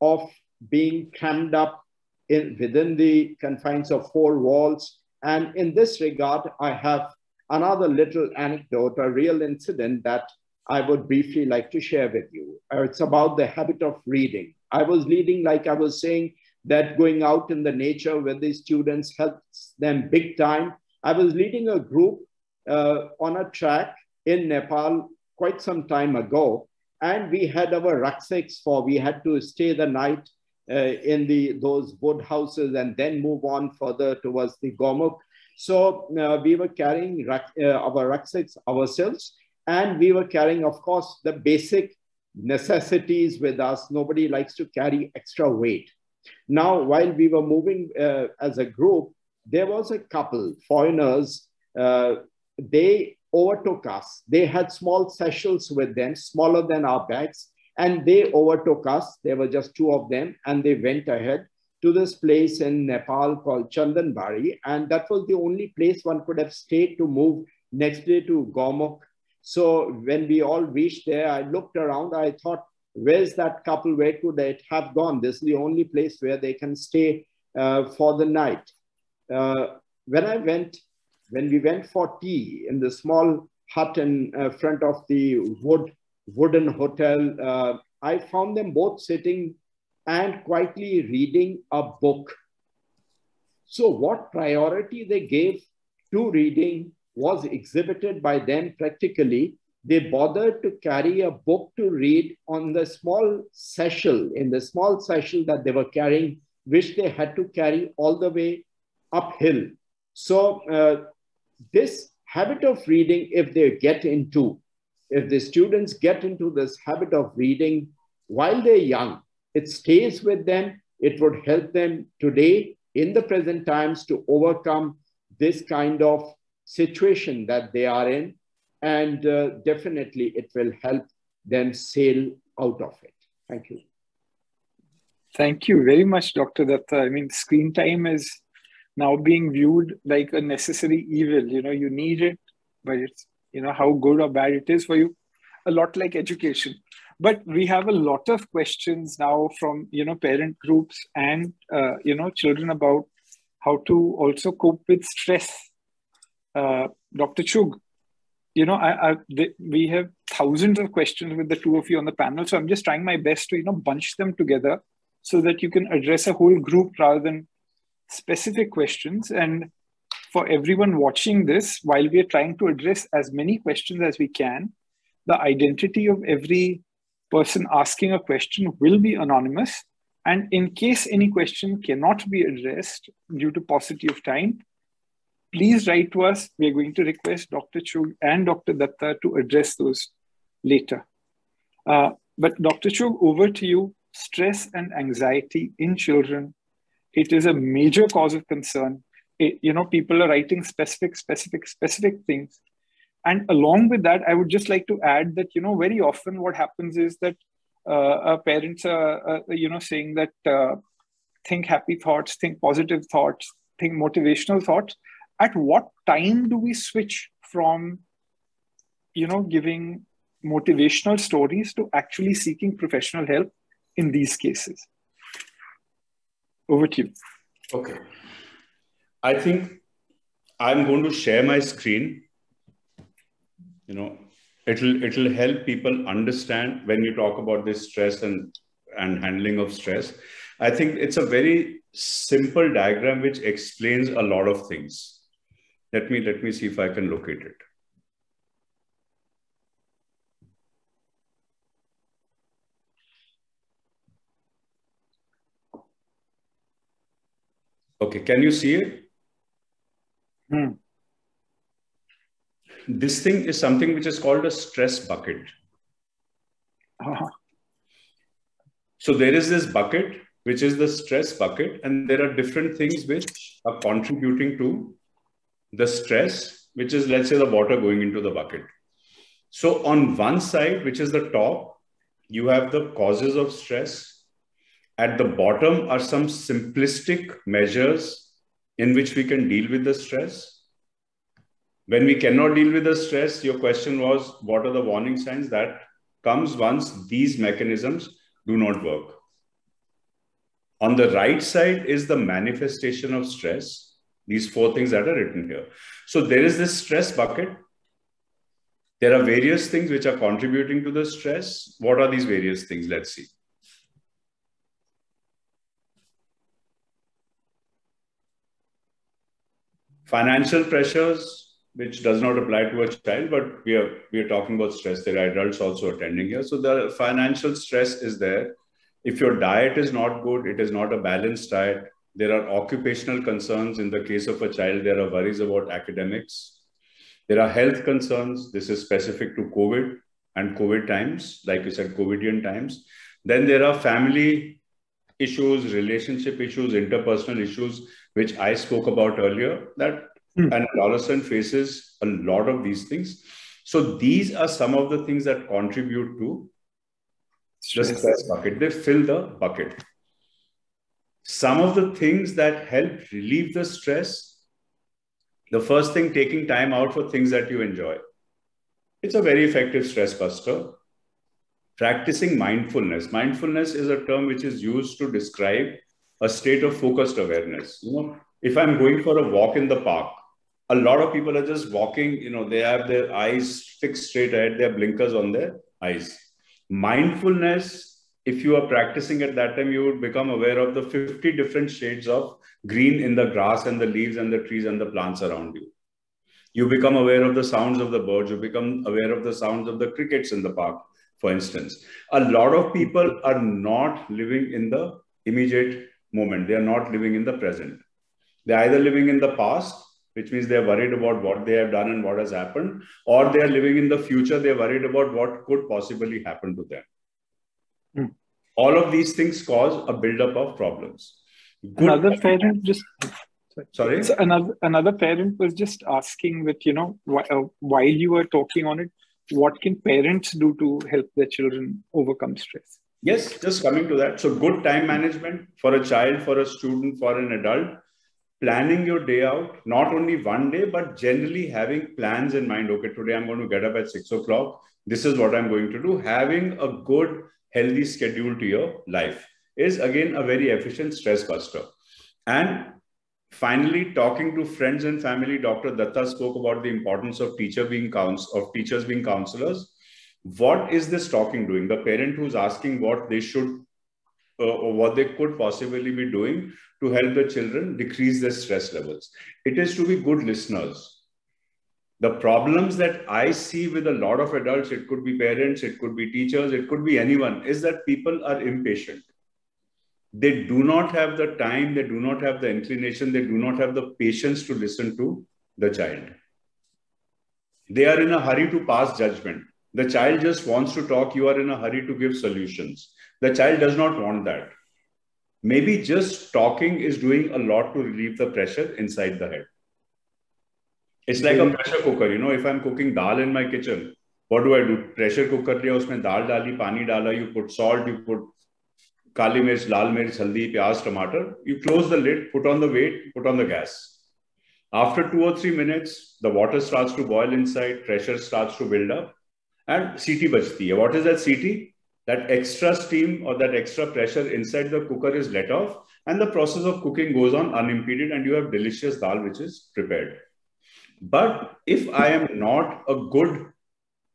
of being crammed up within the confines of 4 walls. And in this regard, I have another little anecdote, a real incident that I would briefly like to share with you. It's about the habit of reading. I was leading, like I was saying, that going out in the nature with the students helps them big time. I was leading a group on a track in Nepal quite some time ago, and we had our rucksacks we had to stay the night in those wood houses and then move on further towards the Gomukh. So we were carrying our rucksacks ourselves, and we were carrying, of course, the basic necessities with us. Nobody likes to carry extra weight. Now, while we were moving as a group, there was a couple, foreigners, they overtook us. They had small satchels with them, smaller than our bags, and they overtook us. There were just 2 of them, and they went ahead to this place in Nepal called Chandanbari, and that was the only place one could have stayed to move next day to Gomukh. So when we all reached there, I looked around, I thought, where's that couple? Where could they have gone? This is the only place where they can stay for the night. When we went for tea in the small hut in front of the wooden hotel, I found them both sitting and quietly reading a book. So what priority they gave to reading was exhibited by them practically. They bothered to carry a book to read on the small satchel, in the small satchel that they were carrying which they had to carry all the way uphill. So this habit of reading, if the students get into this habit of reading while they're young, it stays with them. It would help them today in the present times to overcome this kind of situation that they are in. And definitely it will help them sail out of it. Thank you. Thank you very much, Dr. Datta. I mean, screen time is now being viewed like a necessary evil. You know, you need it, but it's, you know, how good or bad it is for you, a lot like education. But we have a lot of questions now from, you know, parent groups and, you know, children about how to also cope with stress. Dr. Chugh, you know, we have thousands of questions with the two of you on the panel. So I'm just trying my best to, you know, bunch them together so that you can address a whole group rather than specific questions. And for everyone watching this, while we are trying to address as many questions as we can, the identity of every person asking a question will be anonymous. And in case any question cannot be addressed due to paucity of time, please write to us. We are going to request Dr. Chugh and Dr. Datta to address those later. But Dr. Chugh, over to you. Stress and anxiety in children. It is a major cause of concern. You know, people are writing specific things. And along with that, I would just like to add that, you know, very often what happens is that parents are, you know, saying that think happy thoughts, think positive thoughts, think motivational thoughts. At what time do we switch from, you know, giving motivational stories to actually seeking professional help in these cases? Over to you. Okay. I think I'm going to share my screen. You know, it'll help people understand when you talk about this stress and handling of stress. I think it's a very simple diagram which explains a lot of things. Let me see if I can locate it. Okay, can you see it? This thing is something which is called a stress bucket. So there is this bucket, which is the stress bucket, and there are different things which are contributing to the stress, which is, let's say, the water going into the bucket. So on one side, which is the top, you have the causes of stress. At the bottom are some simplistic measures in which we can deal with the stress. When we cannot deal with the stress, your question was, what are the warning signs? That comes once these mechanisms do not work. On the right side is the manifestation of stress. These four things that are written here. So there is this stress bucket. There are various things which are contributing to the stress. What are these various things? Let's see. Financial pressures, which does not apply to a child, but we are talking about stress. There are adults also attending here. So the financial stress is there. If your diet is not good, it is not a balanced diet. There are occupational concerns. In the case of a child, there are worries about academics. There are health concerns. This is specific to COVID and COVID times, like you said, COVIDian times. Then there are family issues, relationship issues, interpersonal issues, which I spoke about earlier, that an adolescent faces a lot of these things. So these are some of the things that contribute to the stress bucket. They fill the bucket. Some of the things that help relieve the stress, the first thing, taking time out for things that you enjoy. It's a very effective stress buster. Practicing mindfulness. Mindfulness is a term which is used to describe a state of focused awareness. You know, if I'm going for a walk in the park, a lot of people are just walking, you know, they have their eyes fixed straight ahead, they have blinkers on their eyes. Mindfulness, if you are practicing at that time, you would become aware of the 50 different shades of green in the grass and the leaves and the trees and the plants around you. You become aware of the sounds of the birds. You become aware of the sounds of the crickets in the park, for instance. A lot of people are not living in the immediate moment. They are not living in the present. They're either living in the past, which means they're worried about what they have done and what has happened, or they are living in the future. They're worried about what could possibly happen to them. All of these things cause a buildup of problems. Another parent just... Sorry? So another parent was just asking that, while you were talking on it, what can parents do to help their children overcome stress? Yes, just coming to that. So good time management for a child, for a student, for an adult. Planning your day out, not only one day, but generally having plans in mind. Okay, today I'm going to get up at 6 o'clock. This is what I'm going to do. Having a good, healthy schedule to your life is again a very efficient stress buster. And finally, talking to friends and family. Dr. Datta spoke about the importance of teachers being counselors. What is this talking doing? The parent who's asking what they should or what they could possibly be doing to help the children decrease their stress levels. It is to be good listeners. The problems that I see with a lot of adults, it could be parents, it could be teachers, it could be anyone, is that people are impatient. They do not have the time, they do not have the inclination, they do not have the patience to listen to the child. They are in a hurry to pass judgment. The child just wants to talk, you are in a hurry to give solutions. The child does not want that. Maybe just talking is doing a lot to relieve the pressure inside the head. It's like a pressure cooker. If I'm cooking dal in my kitchen, what do? Pressure cooker liya, usme dal dali, pani dala, you put salt, you put kali mirch, lal mirch, haldi, pyaz, tomato. You close the lid, put on the weight, put on the gas. After 2 or 3 minutes, the water starts to boil inside, pressure starts to build up, and CT bajti hai. What is that CT? That extra steam or that extra pressure inside the cooker is let off, and the process of cooking goes on unimpeded, and you have delicious dal which is prepared. But if I am not a good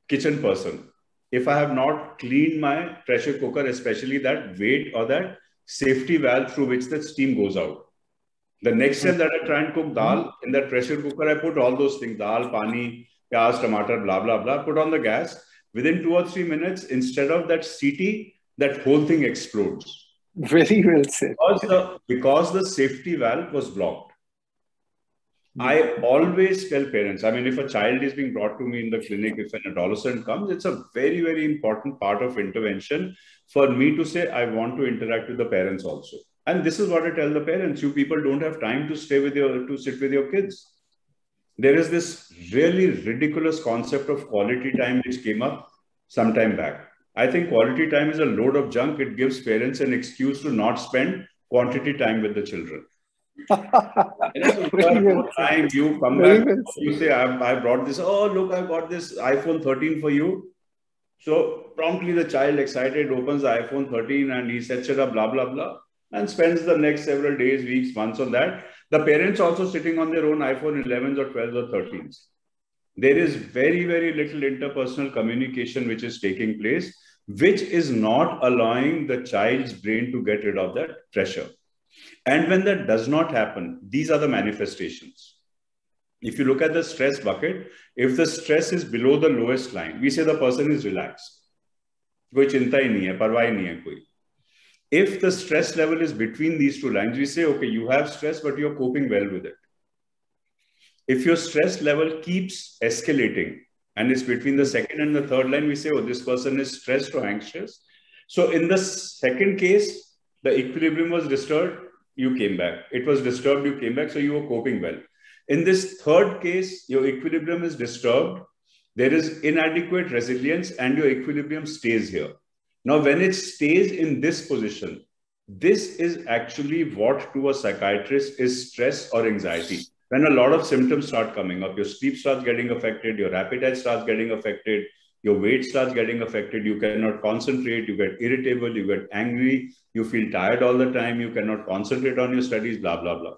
kitchen person, if I have not cleaned my pressure cooker, especially that weight or that safety valve through which the steam goes out, the next time that I try and cook dal in that pressure cooker, I put all those things, dal, pani, pyaz, tomato, blah, blah, blah, put on the gas. Within 2 or 3 minutes, instead of that CT, that whole thing explodes. Very well said. Because the safety valve was blocked. I always tell parents, if a child is being brought to me in the clinic, if an adolescent comes, it's a very, very important part of intervention for me to say, I want to interact with the parents also. And this is what I tell the parents. You people don't have time to sit with your kids. There is this really ridiculous concept of quality time which came up some time back. I think quality time is a load of junk. It gives parents an excuse to not spend quantity time with the children. You come back, you say, I brought this. Oh, look, I got this iPhone 13 for you. So promptly the child excited opens the iPhone 13 and he sets it up, blah, blah, blah, and spends the next several days, weeks, months on that. The parents also sitting on their own iPhone 11s or 12s or 13s. There is very, very little interpersonal communication which is taking place, which is not allowing the child's brain to get rid of that pressure. And when that does not happen, these are the manifestations. If you look at the stress bucket, if the stress is below the lowest line, we say the person is relaxed. Koi chinta hi nahi hai, parwah hi nahi hai koi. If the stress level is between these two lines, we say, okay, you have stress, but you're coping well with it. If your stress level keeps escalating and it's between the second and the third line, we say, oh, this person is stressed or anxious. So in the second case, the equilibrium was disturbed, you came back. It was disturbed, you came back, so you were coping well. In this third case, your equilibrium is disturbed, there is inadequate resilience, and your equilibrium stays here. Now, when it stays in this position, this is actually what to a psychiatrist is stress or anxiety. When a lot of symptoms start coming up, your sleep starts getting affected, your appetite starts getting affected, your weight starts getting affected, you cannot concentrate, you get irritable, you get angry, you feel tired all the time, you cannot concentrate on your studies, blah, blah, blah.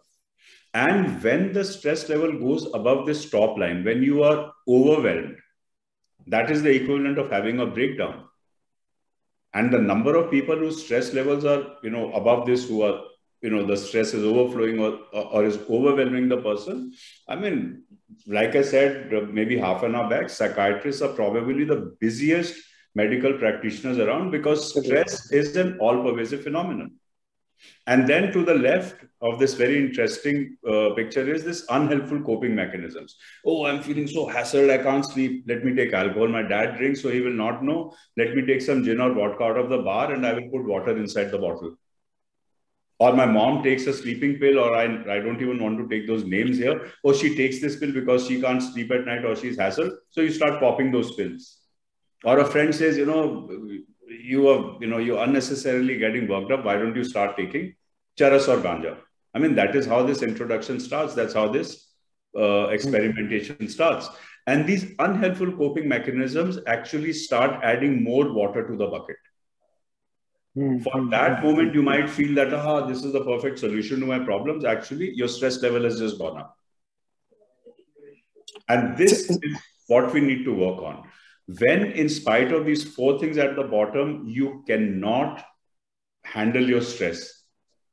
And when the stress level goes above this top line, when you are overwhelmed, that is the equivalent of having a breakdown. And the number of people whose stress levels are, above this, who are, the stress is overflowing or is overwhelming the person. Like I said, maybe half an hour back, psychiatrists are probably the busiest medical practitioners around because stress is an all-pervasive phenomenon. And then to the left of this very interesting picture is this unhelpful coping mechanisms. Oh, I'm feeling so hassled, I can't sleep. Let me take alcohol. My dad drinks, so he will not know. Let me take some gin or vodka out of the bar and I will put water inside the bottle. Or my mom takes a sleeping pill, or I don't even want to take those names here. Or she takes this pill because she can't sleep at night or she's hassled. So you start popping those pills. Or a friend says, you're unnecessarily getting worked up. Why don't you start taking charas or ganja? I mean, that is how this introduction starts. That's how this experimentation starts. And these unhelpful coping mechanisms actually start adding more water to the bucket. For that moment, you might feel that, this is the perfect solution to my problems. Actually, your stress level has just gone up. And this is what we need to work on. When, in spite of these 4 things at the bottom, you cannot handle your stress,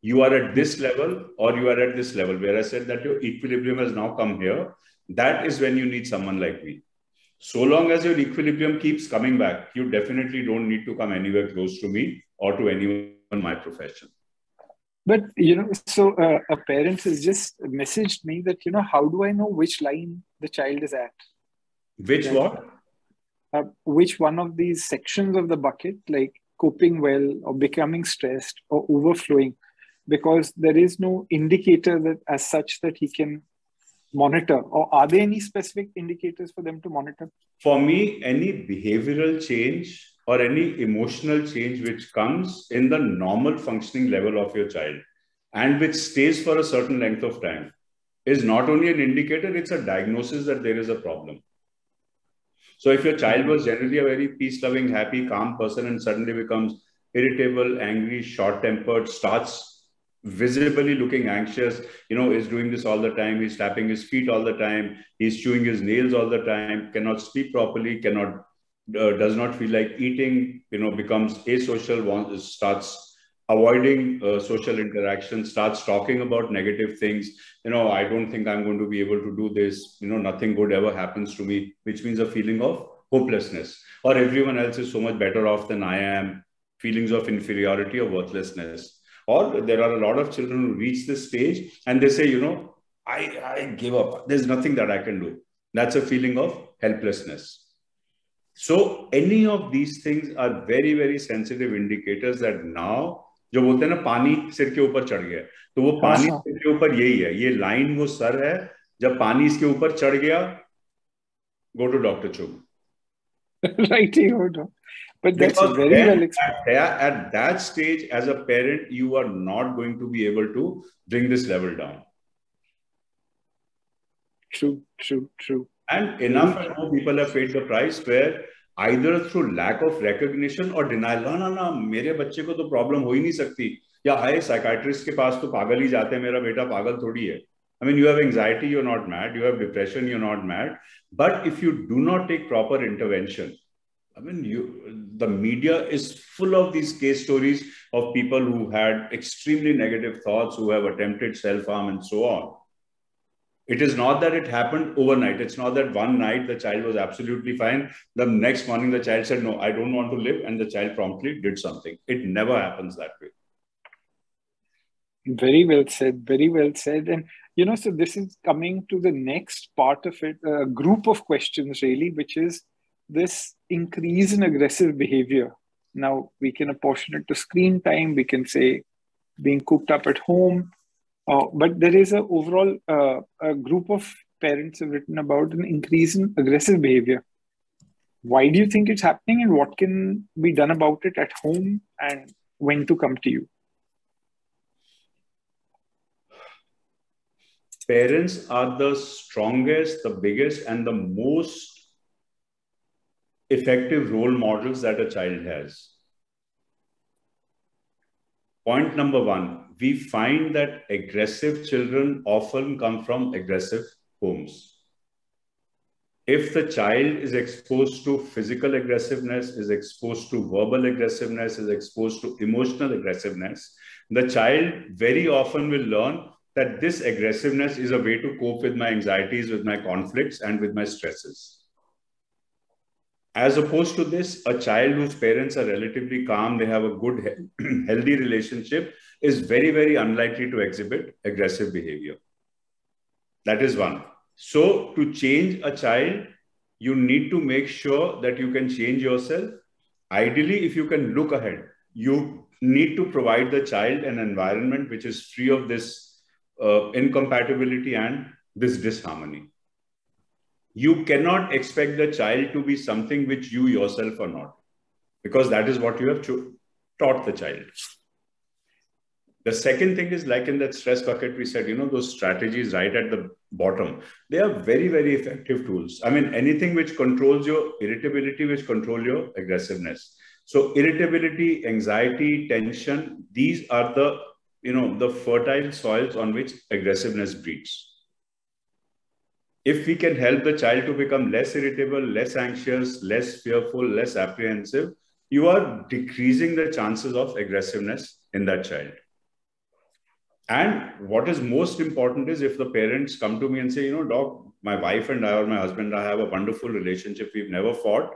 you are at this level or you are at this level, where I said that your equilibrium has now come here, that is when you need someone like me. So long as your equilibrium keeps coming back, you definitely don't need to come anywhere close to me or to anyone in my profession. But, so a parent has just messaged me that, how do I know which line the child is at? Which what? Which one of these sections of the bucket, like coping well or becoming stressed or overflowing, because there is no indicator that as such that he can monitor. Or are there any specific indicators for them to monitor? For me, any behavioral change or any emotional change which comes in the normal functioning level of your child and which stays for a certain length of time is not only an indicator, it's a diagnosis that there is a problem. So if your child was generally a very peace-loving, happy, calm person and suddenly becomes irritable, angry, short-tempered, starts visibly looking anxious, is doing this all the time, he's tapping his feet all the time, he's chewing his nails all the time, cannot sleep properly, does not feel like eating, becomes asocial, starts avoiding social interaction, starts talking about negative things. I don't think I'm going to be able to do this. Nothing good ever happens to me, which means a feeling of hopelessness, or everyone else is so much better off than I am, feelings of inferiority or worthlessness. Or there are a lot of children who reach this stage and they say, I give up. There's nothing that I can do. That's a feeling of helplessness. So any of these things are very, very sensitive indicators that now, जो बोलते हैं ना पानी सिर के ऊपर चढ़ गया, तो वो पानी सिर के ऊपर यही है, ये लाइन वो सर है, जब पानी इसके ऊपर चढ़ गया, go to Dr. Chugh. Right, but that's because very well explained. At that stage, as a parent, you are not going to be able to bring this level down. True. And enough and more people have paid the price where either through lack of recognition or denial, no, मेरे बच्चे को तो problem हो ही नहीं सकती, या हाय psychiatrist के पास तो पागल ही जाते हैं, मेरा बेटा पागल थोड़ी है. I mean, you have anxiety, you're not mad. You have depression, you're not mad. But if you do not take proper intervention, I mean, the media is full of these case stories of people who had extremely negative thoughts, who have attempted self-harm and so on. It is not that it happened overnight. It's not that one night the child was absolutely fine. The next morning the child said, no, I don't want to live. And the child promptly did something. It never happens that way. Very well said. Very well said. And, so this is coming to the next part of it, a group of questions really, which is this increase in aggressive behavior. Now, we can apportion it to screen time. We can say being cooped up at home. But there is a group of parents have written about an increase in aggressive behavior. Why do you think it's happening and what can be done about it at home and when to come to you? Parents are the strongest, the biggest, and the most effective role models that a child has. Point number one, we find that aggressive children often come from aggressive homes. If the child is exposed to physical aggressiveness, is exposed to verbal aggressiveness, is exposed to emotional aggressiveness, the child very often will learn that this aggressiveness is a way to cope with my anxieties, with my conflicts, and with my stresses. As opposed to this, a child whose parents are relatively calm, they have a good, healthy relationship, is very, very unlikely to exhibit aggressive behavior. That is one. So to change a child, you need to make sure that you can change yourself. Ideally, if you can look ahead, you need to provide the child an environment which is free of this incompatibility and this disharmony. You cannot expect the child to be something which you yourself are not, because that is what you have taught the child. The second thing is, like in that stress bucket, we said, those strategies right at the bottom, they are very, very effective tools. I mean, anything which controls your irritability, which control your aggressiveness. So irritability, anxiety, tension, these are the, the fertile soils on which aggressiveness breeds. If we can help the child to become less irritable, less anxious, less fearful, less apprehensive, you are decreasing the chances of aggressiveness in that child. And what is most important is if the parents come to me and say, doc, my wife and I, or my husband and I have a wonderful relationship, we've never fought,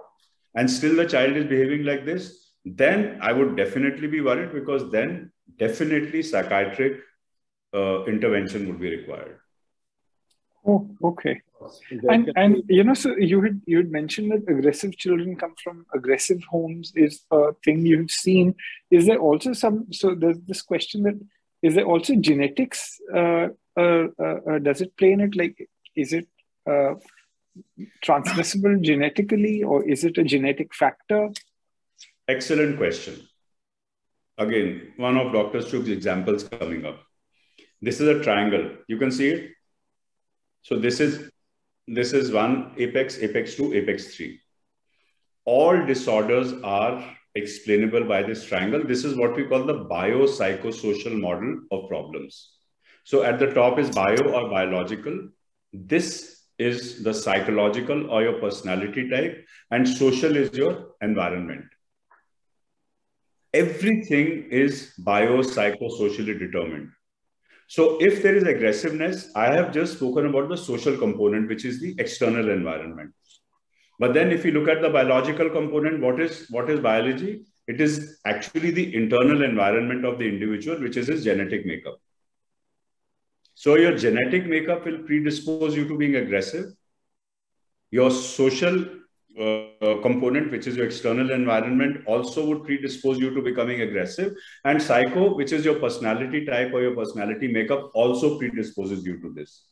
and still the child is behaving like this, then I would definitely be worried, because then definitely psychiatric intervention would be required. Oh, okay. And so you had mentioned that aggressive children come from aggressive homes is a thing you've seen. Is there also so there's this question that, is there also genetics? Does it play in it? Like, is it transmissible genetically, or is it a genetic factor? Excellent question. Again, one of Dr. Chugh's examples coming up. This is a triangle. You can see it. So this is one apex, apex 2, apex 3. All disorders are explainable by this triangle. This is what we call the biopsychosocial model of problems. So at the top is bio or biological. This is the psychological or your personality type, and social is your environment. Everything is biopsychosocially determined. So if there is aggressiveness, I have just spoken about the social component, which is the external environment. But then if you look at the biological component, what is biology? It is actually the internal environment of the individual, which is his genetic makeup. So your genetic makeup will predispose you to being aggressive. Your social component, which is your external environment, also would predispose you to becoming aggressive. And psycho, which is your personality type or your personality makeup, also predisposes you to this.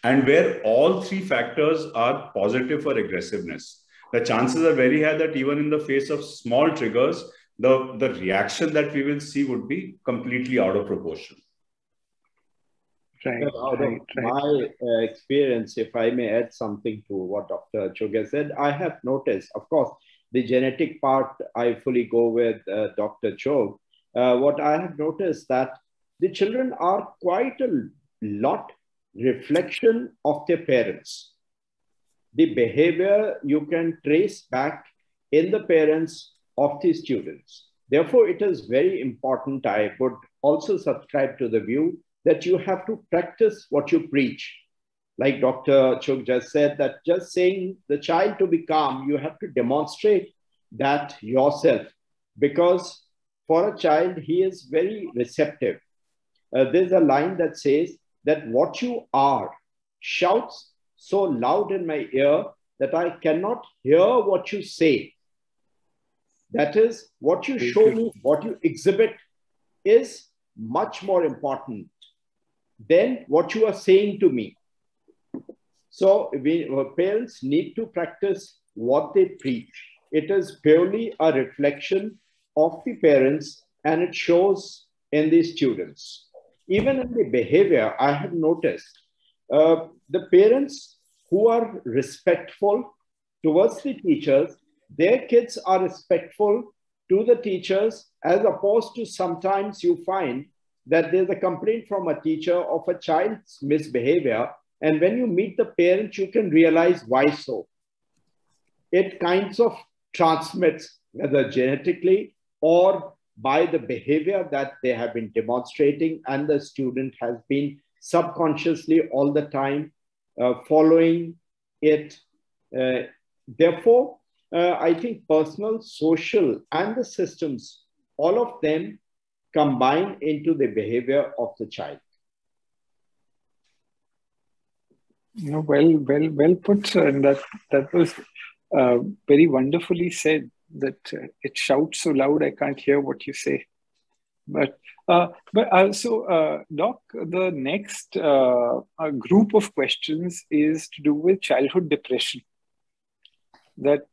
And where all three factors are positive for aggressiveness, the chances are very high that even in the face of small triggers, the reaction that we will see would be completely out of proportion. Right, out of my experience, if I may add something to what Dr. Chugh said, I have noticed, of course, the genetic part, I fully go with Dr. Chugh. What I have noticed that the children are quite a lot reflection of their parents. The behavior you can trace back in the parents of the students. Therefore, it is very important. I would also subscribe to the view that you have to practice what you preach. Like Dr. Chugh just said, that just saying the child to be calm, you have to demonstrate that yourself. Because for a child, he is very receptive. There's a line that says that what you are shouts so loud in my ear that I cannot hear what you say. That is, what you show me, what you exhibit is much more important than what you are saying to me. So our parents need to practice what they preach. It is purely a reflection of the parents, and it shows in the students. Even in the behavior, I have noticed the parents who are respectful towards the teachers, their kids are respectful to the teachers, as opposed to sometimes you find that there's a complaint from a teacher of a child's misbehavior. And when you meet the parent, you can realize why so. It kinds of transmits, whether genetically or by the behavior that they have been demonstrating, and the student has been subconsciously all the time following it. Therefore, I think personal, social, and the systems, all of them combine into the behavior of the child. Well put, sir. And that was very wonderfully said. That it shouts so loud I can't hear what you say. But also, Doc, the next group of questions is to do with childhood depression. That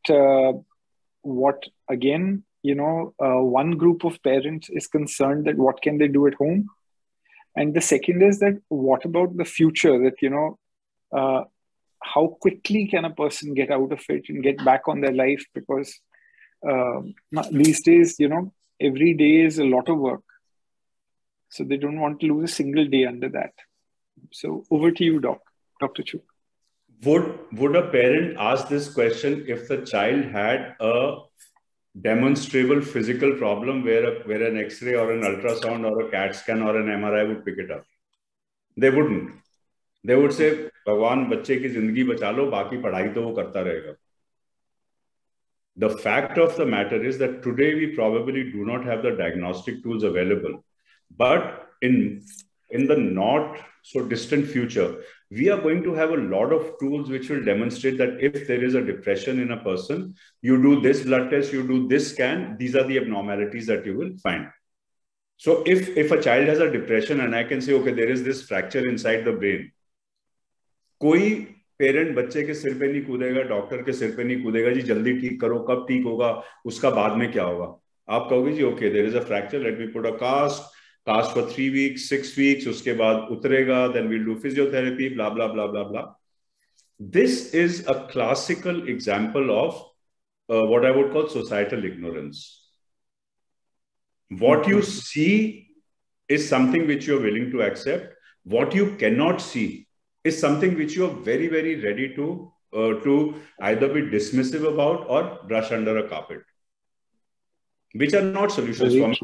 what again, one group of parents is concerned that what can they do at home, and the second is that what about the future? That how quickly can a person get out of it and get back on their life? Because these days, every day is a lot of work. So they don't want to lose a single day under that. So over to you, Dr. Chugh. Would a parent ask this question if the child had a demonstrable physical problem where an X-ray or an ultrasound or a CAT scan or an MRI would pick it up? They wouldn't. They would say, "Bhagwan, bachche ki zindagi bacha lo, baki padhai to wo karta rahega." The fact of the matter is that today we probably do not have the diagnostic tools available, but in the not so distant future, we are going to have a lot of tools which will demonstrate that if there is a depression in a person, you do this blood test, you do this scan, these are the abnormalities that you will find. So if a child has a depression and I can say, okay, there is this fracture inside the brain, कोई parent बच्चे के सिर पे नहीं कूदेगा, doctor के सिर पे नहीं कूदेगा, जी जल्दी ठीक करो, कब ठीक होगा, उसका बाद में क्या होगा? आप कहोगे जी okay, there is a fracture, let me put a cast for 3 weeks, 6 weeks, उसके बाद उतरेगा, then we'll do physiotherapy, blah blah blah blah blah. This is a classical example of what I would call societal ignorance. What you see is something which you're willing to accept. What you cannot see is something which you are very, very ready to either be dismissive about or brush under a carpet, which are not solutions for me.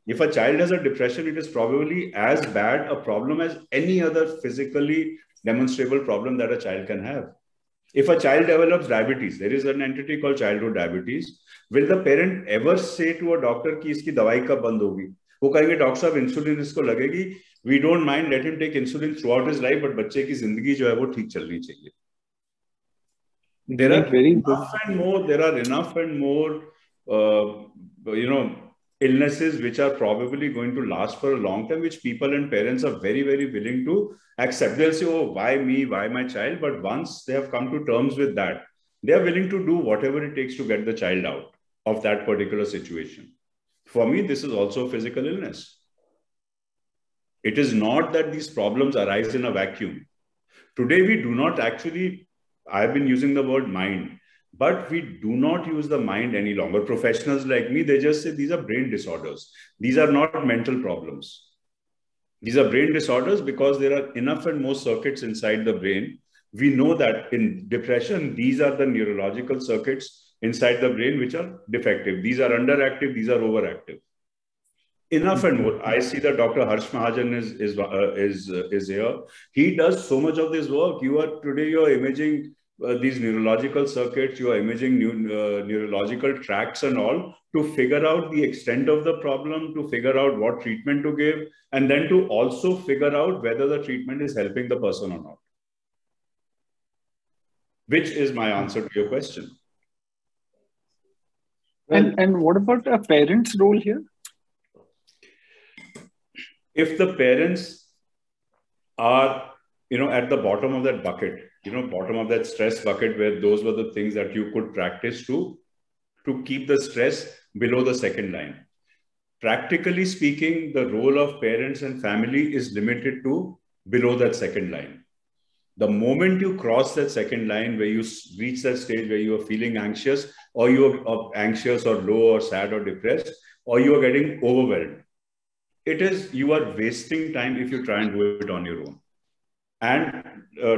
If a child has a depression, it is probably as bad a problem as any other physically demonstrable problem that a child can have. If a child develops diabetes, there is an entity called childhood diabetes. Will the parent ever say to a doctor कि इसकी दवाई कब बंद होगी? वो कहेंगे doctor साहब insulin इसको लगेगी, we don't mind, let him take insulin throughout his life, but बच्चे की जिंदगी जो है वो ठीक चलनी चाहिए. There are enough and more illnesses which are probably going to last for a long time, which people and parents are very, very willing to accept. They'll say, oh, why me, why my child? But once they have come to terms with that, they are willing to do whatever it takes to get the child out of that particular situation. For me, this is also a physical illness. It is not that these problems arise in a vacuum. Today, we do not actually, I've been using the word mind, but we do not use the mind any longer. Professionals like me, they just say these are brain disorders. These are not mental problems. These are brain disorders because there are enough and more circuits inside the brain. We know that in depression, these are the neurological circuits inside the brain which are defective. These are underactive, these are overactive. Enough and more. I see that Dr. Harsh Mahajan is here. He does so much of this work. Today you're imaging these neurological circuits, you are imaging neurological tracts and all to figure out the extent of the problem, to figure out what treatment to give, and then to also figure out whether the treatment is helping the person or not. Which is my answer to your question. And what about a parent's role here? If the parents are, at the bottom of that bucket, bottom of that stress bucket, where those were the things that you could practice to keep the stress below the second line. Practically speaking, the role of parents and family is limited to below that second line. The moment you cross that second line, where you reach that stage where you are feeling anxious, or you are anxious or low or sad or depressed, or you are getting overwhelmed, you are wasting time if you try and do it on your own. And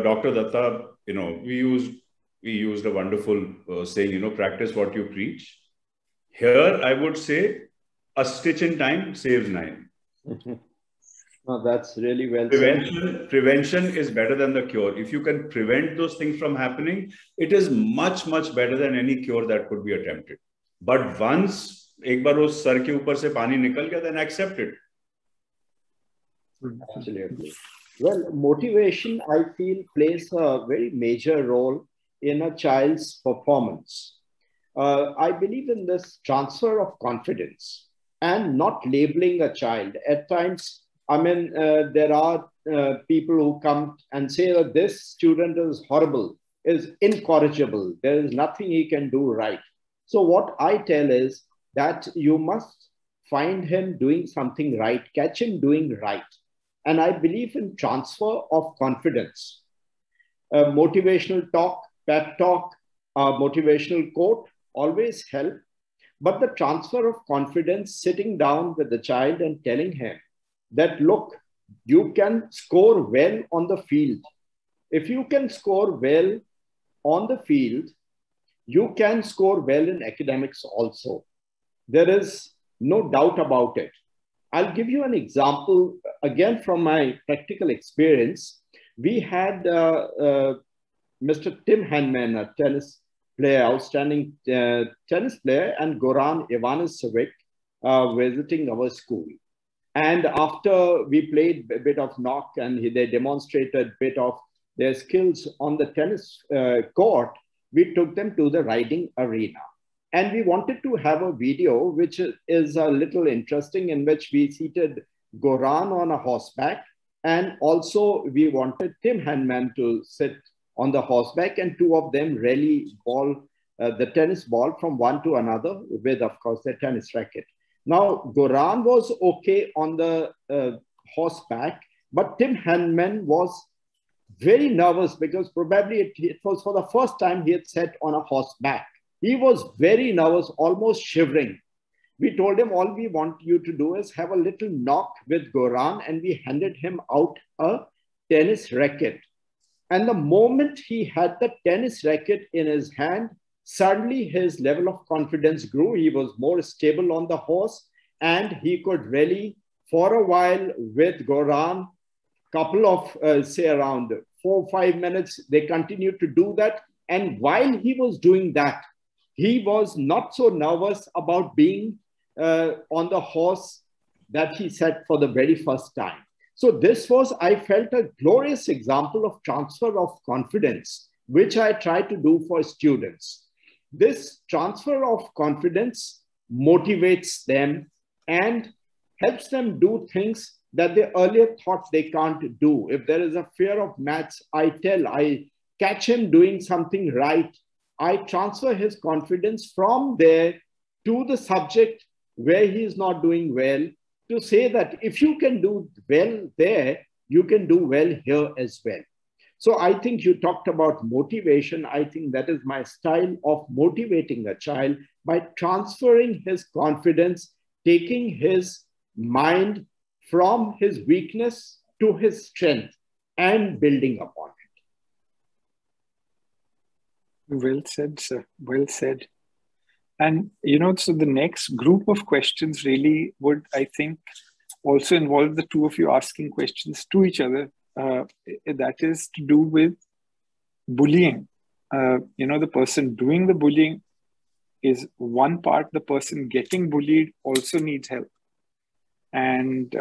Dr. Datta, we used a wonderful saying, practice what you preach. Here, I would say, a stitch in time saves 9. No, that's really well said. Prevention is better than the cure. If you can prevent those things from happening, it is much, much better than any cure that could be attempted. But once एक बार वो sir के ऊपर से पानी निकल गया, then accept it. Absolutely. Well, motivation, I feel, plays a very major role in a child's performance. I believe in this transfer of confidence and not labeling a child. At times, I mean, there are people who come and say that this student is horrible, is incorrigible. There is nothing he can do right. So what I tell is that you must find him doing something right, catch him doing right. And I believe in transfer of confidence. Motivational talk, pep talk, motivational quote always help. But the transfer of confidence, sitting down with the child and telling him that, look, you can score well on the field. If you can score well on the field, you can score well in academics also. There is no doubt about it. I'll give you an example, again, from my practical experience. We had Mr. Tim Henman, a tennis player, outstanding tennis player, and Goran Ivanisevic visiting our school. And after we played a bit of knock and they demonstrated a bit of their skills on the tennis court, we took them to the riding arena. And we wanted to have a video, which is a little interesting, in which we seated Goran on a horseback. And also we wanted Tim Henman to sit on the horseback, and two of them rally the tennis ball from one to another with, of course, their tennis racket. Now, Goran was okay on the horseback, but Tim Henman was very nervous because probably it was for the first time he had sat on a horseback. He was very nervous, almost shivering. We told him, all we want you to do is have a little knock with Goran, and we handed him out a tennis racket. And the moment he had the tennis racket in his hand, suddenly his level of confidence grew. He was more stable on the horse, and he could rally for a while with Goran. Couple of, say, around 4 or 5 minutes, they continued to do that. And while he was doing that, he was not so nervous about being on the horse that he sat for the very first time. So this was, I felt, a glorious example of transfer of confidence, which I try to do for students. This transfer of confidence motivates them and helps them do things that they earlier thought they can't do. If there is a fear of maths, I catch him doing something right. I transfer his confidence from there to the subject where he is not doing well, to say that if you can do well there, you can do well here as well. So I think you talked about motivation. I think that is my style of motivating a child, by transferring his confidence, taking his mind from his weakness to his strength and building upon it. Well said, sir. Well said. And, so the next group of questions really would, I think, also involve the two of you asking questions to each other. That is to do with bullying. The person doing the bullying is one part. The person getting bullied also needs help. And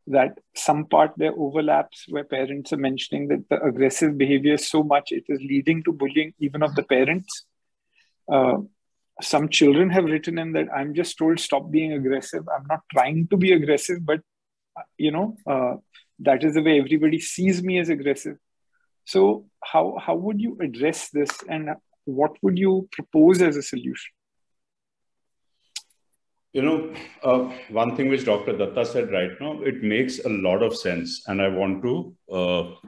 that some part there overlaps, where parents are mentioning that the aggressive behavior is so much, it is leading to bullying even of the parents. Some children have written in that I'm just told stop being aggressive. I'm not trying to be aggressive, but that is the way everybody sees me as aggressive. So how would you address this, and what would you propose as a solution? One thing which Dr. Datta said right now, it makes a lot of sense, and I want to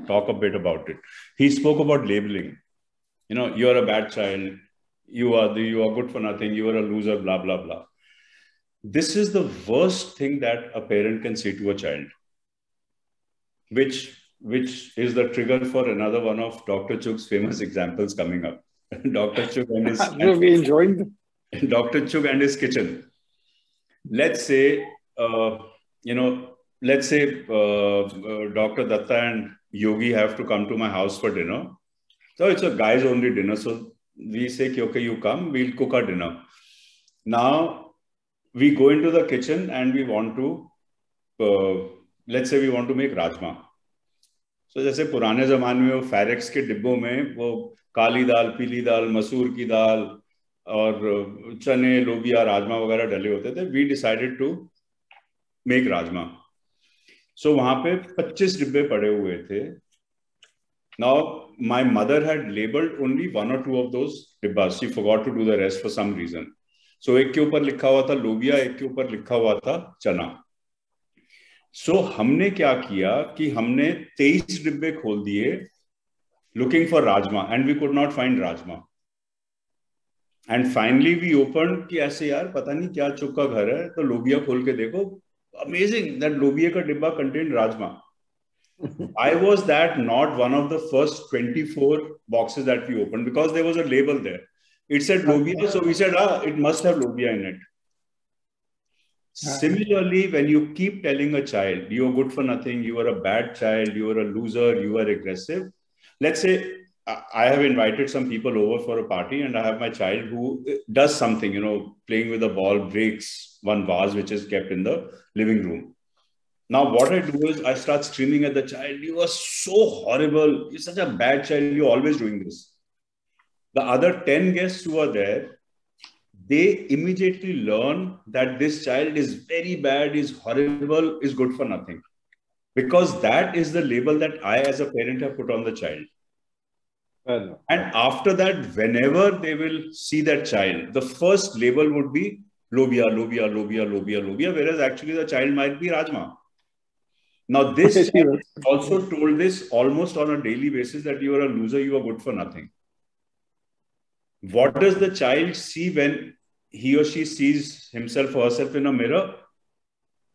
talk a bit about it. He spoke about labeling. You're a bad child. You are good for nothing. You are a loser, blah, blah, blah. This is the worst thing that a parent can say to a child, which is the trigger for another one of Dr. Chugh's famous examples coming up. Dr. Chugh and his... we enjoyed them. Dr. Chugh and his kitchen. Let's say, Dr. Datta and Yogi have to come to my house for dinner. So it's a guys only dinner. So we say, okay, you come, we'll cook our dinner. Now, we go into the kitchen and we want to, let's say we want to make rajma. So जैसे पुराने ज़माने में वो फैरेक्स के डिब्बों में वो काली दाल, पीली दाल, मसूर की दाल और चने, लोबिया, राजमा वगैरह डले होते थे. We decided to make rajma. So वहाँ पे 25 डिब्बे पड़े हुए थे. Now my mother had labeled only 1 or 2 of those डिब्बाs. She forgot to do the rest for some reason. So एक के ऊपर लिखा हुआ था लोबिया, एक के ऊपर लिखा हुआ था चना. So हमने क्या किया कि हमने 23 डिब्बे खोल दिए looking for rajma and we could not find rajma. And finally we opened कि ऐसे यार पता नहीं क्या चुक का घर है, तो लोबिया खोल के देखो, amazing that लोबिया का डिब्बा contained rajma. I was that not one of the first 24 boxes that we opened because there was a label there. It said lobia, so we said, it must have lobia in it. Similarly, when you keep telling a child, you are good for nothing, you are a bad child, you are a loser, you are aggressive. Let's say I have invited some people over for a party and I have my child who does something, playing with a ball, breaks one vase which is kept in the living room. Now, what I do is I start screaming at the child, you are so horrible, you're such a bad child, you're always doing this. The other 10 guests who are there, they immediately learn that this child is very bad, is horrible, is good for nothing. Because that is the label that I as a parent have put on the child. And after that, whenever they will see that child, the first label would be lobia, lobia, lobia, lobia, lobia, whereas actually the child might be rajma. Now, this also told this almost on a daily basis that you are a loser, you are good for nothing. What does the child see when he or she sees himself or herself in a mirror?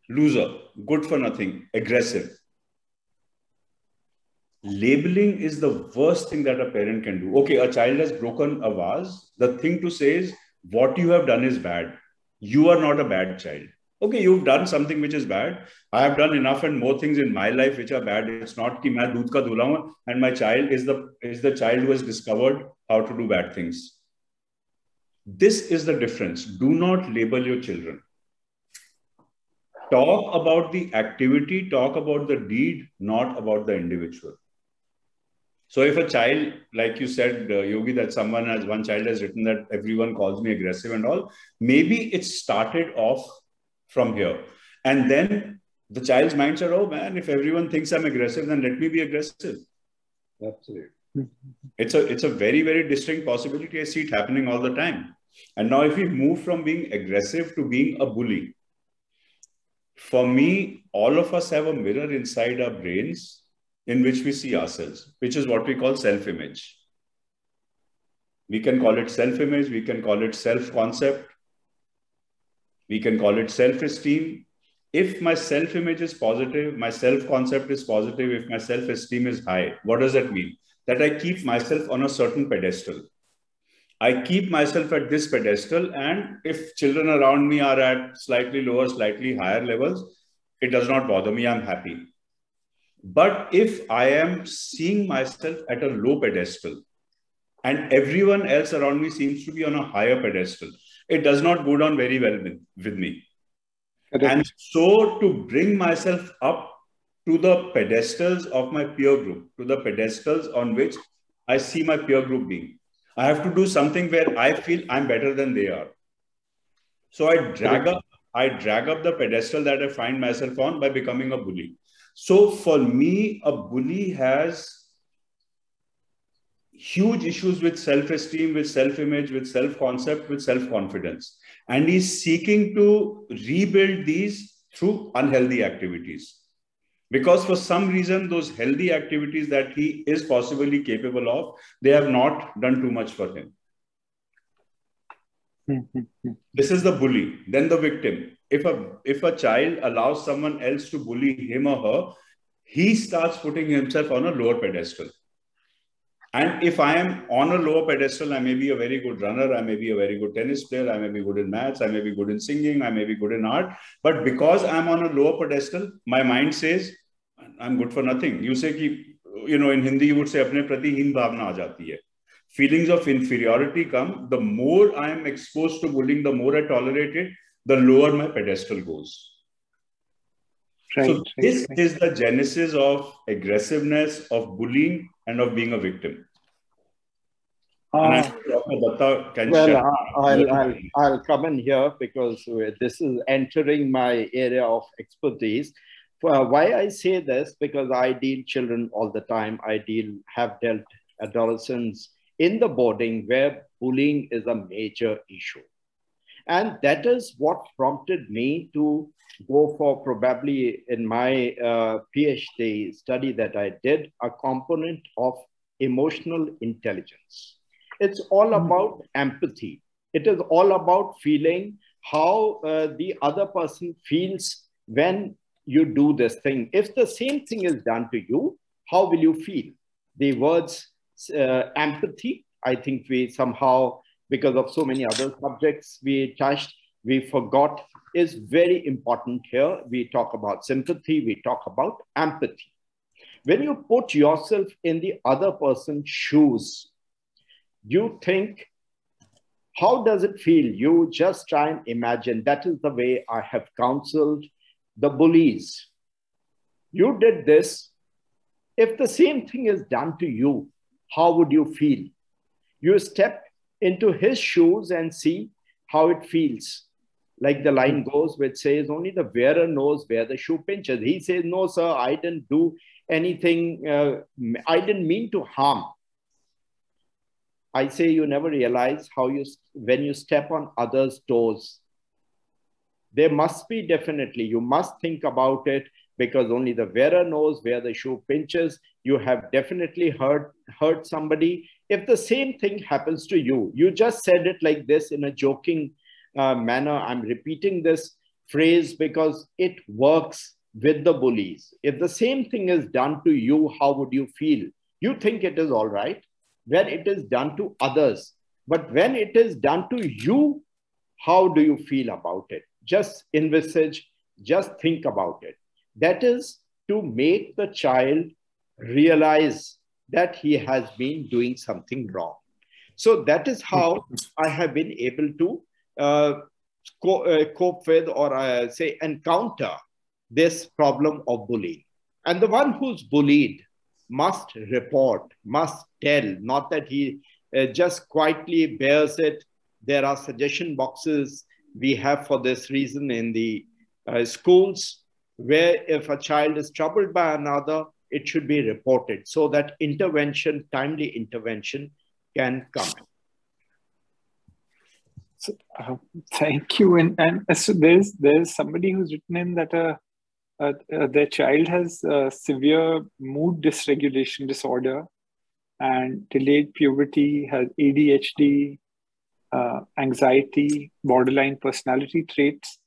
Loser, good for nothing, aggressive. Labeling is the worst thing that a parent can do. Okay, a child has broken a vase. The thing to say is, what you have done is bad. You are not a bad child. Okay, you've done something which is bad. I have done enough and more things in my life which are bad. It's not कि मैं दूध का दूल्हा हूँ and my child is the child who has discovered how to do bad things. This is the difference. Do not label your children. Talk about the activity, talk about the deed, not about the individual. So if a child, like you said, Yogi, that one child has written that everyone calls me aggressive and all, maybe it started off from here. And then the child's mind said, oh man, if everyone thinks I'm aggressive, then let me be aggressive. Absolutely. It's a very, very distinct possibility. I see it happening all the time. And now if we move from being aggressive to being a bully, for me, all of us have a mirror inside our brains in which we see ourselves, which is what we call self-image. We can call it self-image, we can call it self-concept, we can call it self-esteem. If my self-image is positive, my self-concept is positive, if my self-esteem is high, what does that mean? That I keep myself on a certain pedestal. I keep myself at this pedestal, and if children around me are at slightly lower, slightly higher levels, it does not bother me, I'm happy. But if I am seeing myself at a low pedestal and everyone else around me seems to be on a higher pedestal, it does not go down very well with me. And so to bring myself up to the pedestals of my peer group, to the pedestals on which I see my peer group being, I have to do something where I feel I'm better than they are. So I drag up the pedestal that I find myself on by becoming a bully. So for me, a bully has huge issues with self-esteem, with self-image, with self-concept, with self-confidence. And he's seeking to rebuild these through unhealthy activities. Because for some reason, those healthy activities that he is possibly capable of, they have not done too much for him. This is the bully. Then the victim. If a child allows someone else to bully him or her, he starts putting himself on a lower pedestal. And if I am on a lower pedestal, I may be a very good runner, I may be a very good tennis player, I may be good in maths, I may be good in singing, I may be good in art. But because I'm on a lower pedestal, my mind says, I'm good for nothing. You say, in Hindi, you would say, apne prati heen bhavna aa jati hai. Feelings of inferiority come. The more I am exposed to bullying, the more I tolerate it, the lower my pedestal goes. So this is the genesis of aggressiveness, of bullying, and of being a victim. And I think Dr. Datta can share. I'll come in here because this is entering my area of expertise. Why I say this, because I deal children all the time. I have dealt adolescents in the boarding where bullying is a major issue. And that is what prompted me to go for, probably in my PhD study that I did, a component of emotional intelligence. It's all about empathy. It is all about feeling how the other person feels when you do this thing. If the same thing is done to you, how will you feel? The words empathy, I think we somehow, because of so many other subjects we touched, we forgot, is very important here. We talk about sympathy, we talk about empathy. When you put yourself in the other person's shoes, you think, how does it feel? You just try and imagine. That is the way I have counseled the bullies. You did this. If the same thing is done to you, how would you feel? You step into his shoes and see how it feels. Like the line goes, which says, only the wearer knows where the shoe pinches. He says, no, sir, I didn't do anything. I didn't mean to harm. I say you never realize how when you step on others' toes, there must be definitely, you must think about it, because only the wearer knows where the shoe pinches. You have definitely hurt somebody. If the same thing happens to you, you just said it like this in a joking manner. I'm repeating this phrase because it works with the bullies. If the same thing is done to you, how would you feel? You think it is all right when it is done to others. But when it is done to you, how do you feel about it? Just envisage, just think about it. That is to make the child realize that he has been doing something wrong. So that is how I have been able to cope with, or say encounter this problem of bullying. And the one who's bullied must report, must tell, not that he just quietly bears it. There are suggestion boxes we have for this reason in the schools, where if a child is troubled by another, it should be reported so that intervention, timely intervention can come. So, thank you. And so there's somebody who's written in that their child has severe mood dysregulation disorder and delayed puberty, has ADHD, anxiety, borderline personality traits.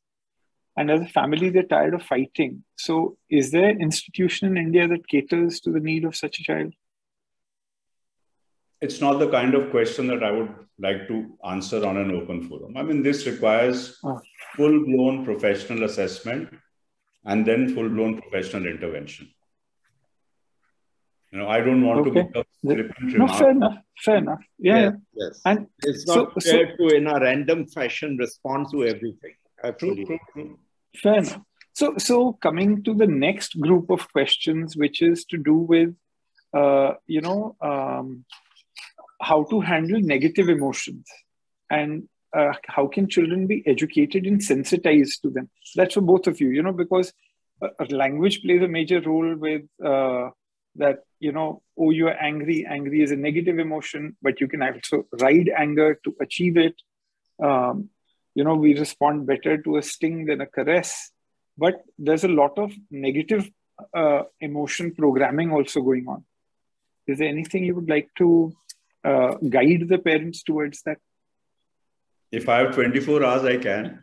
And as a family, they're tired of fighting. So is there an institution in India that caters to the need of such a child? It's not the kind of question that I would like to answer on an open forum. I mean, this requires full-blown professional assessment and then full-blown professional intervention. You know, I don't want to make a flippant remark. No, fair enough. Yeah. Yes. And it's not fair to, in a random fashion, respond to everything. Absolutely. True. Fair enough. So coming to the next group of questions, which is to do with, how to handle negative emotions, and how can children be educated and sensitized to them? That's for both of you, because language plays a major role with that, oh, you're angry. Angry is a negative emotion, but you can also ride anger to achieve it. We respond better to a sting than a caress. But there's a lot of negative emotion programming also going on. Is there anything you would like to guide the parents towards that? If I have 24 hours, I can.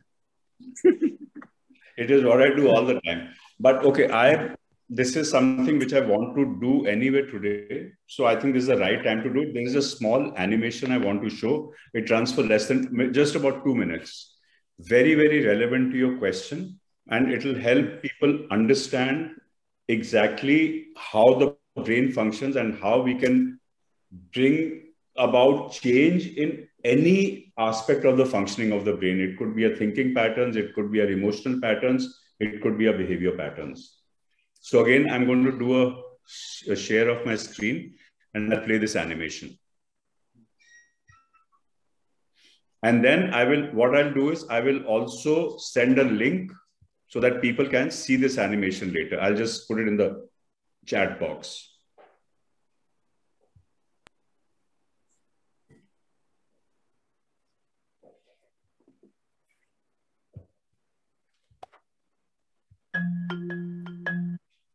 It is what I do all the time. But okay, this is something which I want to do anyway today. So I think this is the right time to do it. There is a small animation I want to show. It runs for just about 2 minutes. Very, very relevant to your question. And it will help people understand exactly how the brain functions and how we can bring about change in any aspect of the functioning of the brain. It could be a thinking patterns, it could be our emotional patterns, it could be our behavior patterns. So again, I'm going to do a share of my screen and I'll play this animation. And then what I'll do is I will also send a link so that people can see this animation later. I'll just put it in the chat box.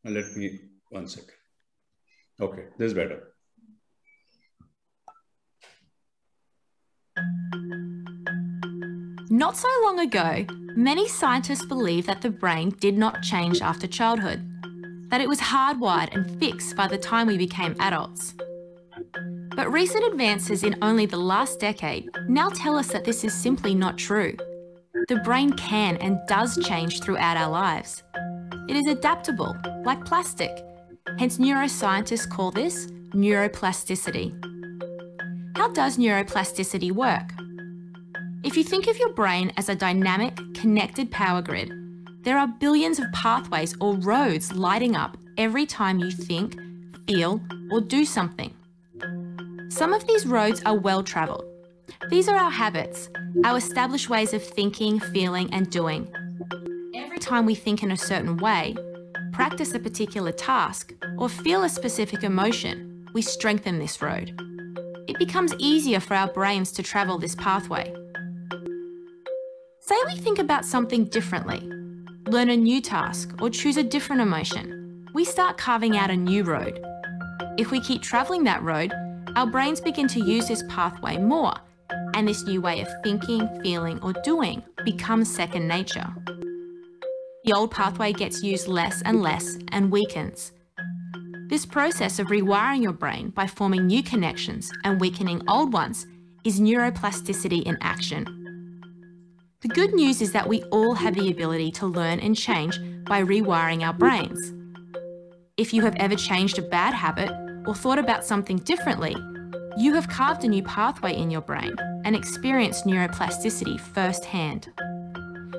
Let me, 1 second. Okay, this is better. Not so long ago, many scientists believed that the brain did not change after childhood, that it was hardwired and fixed by the time we became adults. But recent advances in only the last decade now tell us that this is simply not true. The brain can and does change throughout our lives. It is adaptable, like plastic. Hence, neuroscientists call this neuroplasticity. How does neuroplasticity work? If you think of your brain as a dynamic, connected power grid, there are billions of pathways or roads lighting up every time you think, feel, or do something. Some of these roads are well-travelled. These are our habits, our established ways of thinking, feeling, and doing. Every time we think in a certain way, practice a particular task, or feel a specific emotion, we strengthen this road. It becomes easier for our brains to travel this pathway. Say we think about something differently, learn a new task, or choose a different emotion. We start carving out a new road. If we keep travelling that road, our brains begin to use this pathway more, and this new way of thinking, feeling, or doing becomes second nature. The old pathway gets used less and weakens. This process of rewiring your brain by forming new connections and weakening old ones is neuroplasticity in action. The good news is that we all have the ability to learn and change by rewiring our brains. If you have ever changed a bad habit or thought about something differently, you have carved a new pathway in your brain and experienced neuroplasticity firsthand.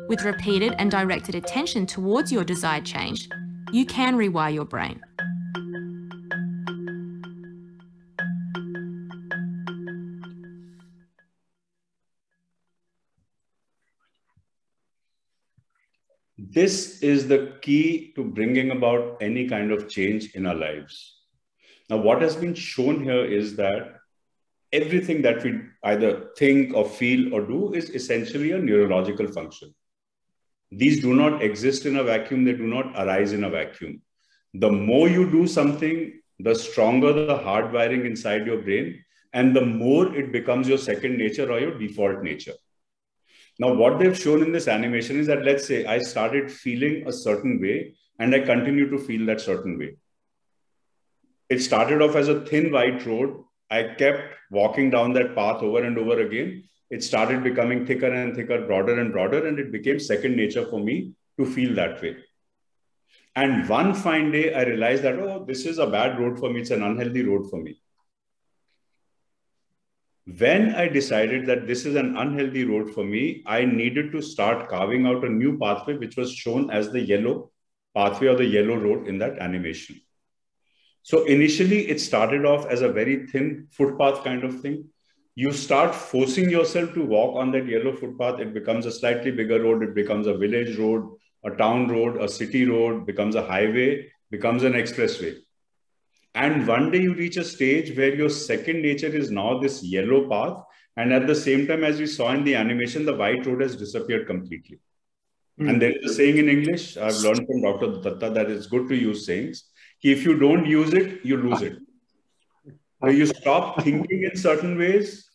With repeated and directed attention towards your desired change, you can rewire your brain. This is the key to bringing about any kind of change in our lives. Now, what has been shown here is that everything that we either think or feel or do is essentially a neurological function. These do not exist in a vacuum. They do not arise in a vacuum. The more you do something, the stronger the hardwiring inside your brain, and the more it becomes your second nature or your default nature. Now, what they've shown in this animation is that, let's say I started feeling a certain way and I continue to feel that certain way. It started off as a thin white road. I kept walking down that path over and over again. It started becoming thicker and thicker, broader and broader, and it became second nature for me to feel that way. And one fine day, I realized that, oh, this is a bad road for me. It's an unhealthy road for me. When I decided that this is an unhealthy road for me, I needed to start carving out a new pathway, which was shown as the yellow pathway or the yellow road in that animation. So initially, it started off as a very thin footpath kind of thing. You start forcing yourself to walk on that yellow footpath. It becomes a slightly bigger road. It becomes a village road, a town road, a city road, becomes a highway, becomes an expressway. And one day you reach a stage where your second nature is now this yellow path. And at the same time, as we saw in the animation, the white road has disappeared completely. And there is a saying in English, I've learned from Dr. Datta, that it's good to use sayings. If you don't use it, you lose it. So you stop thinking in certain ways.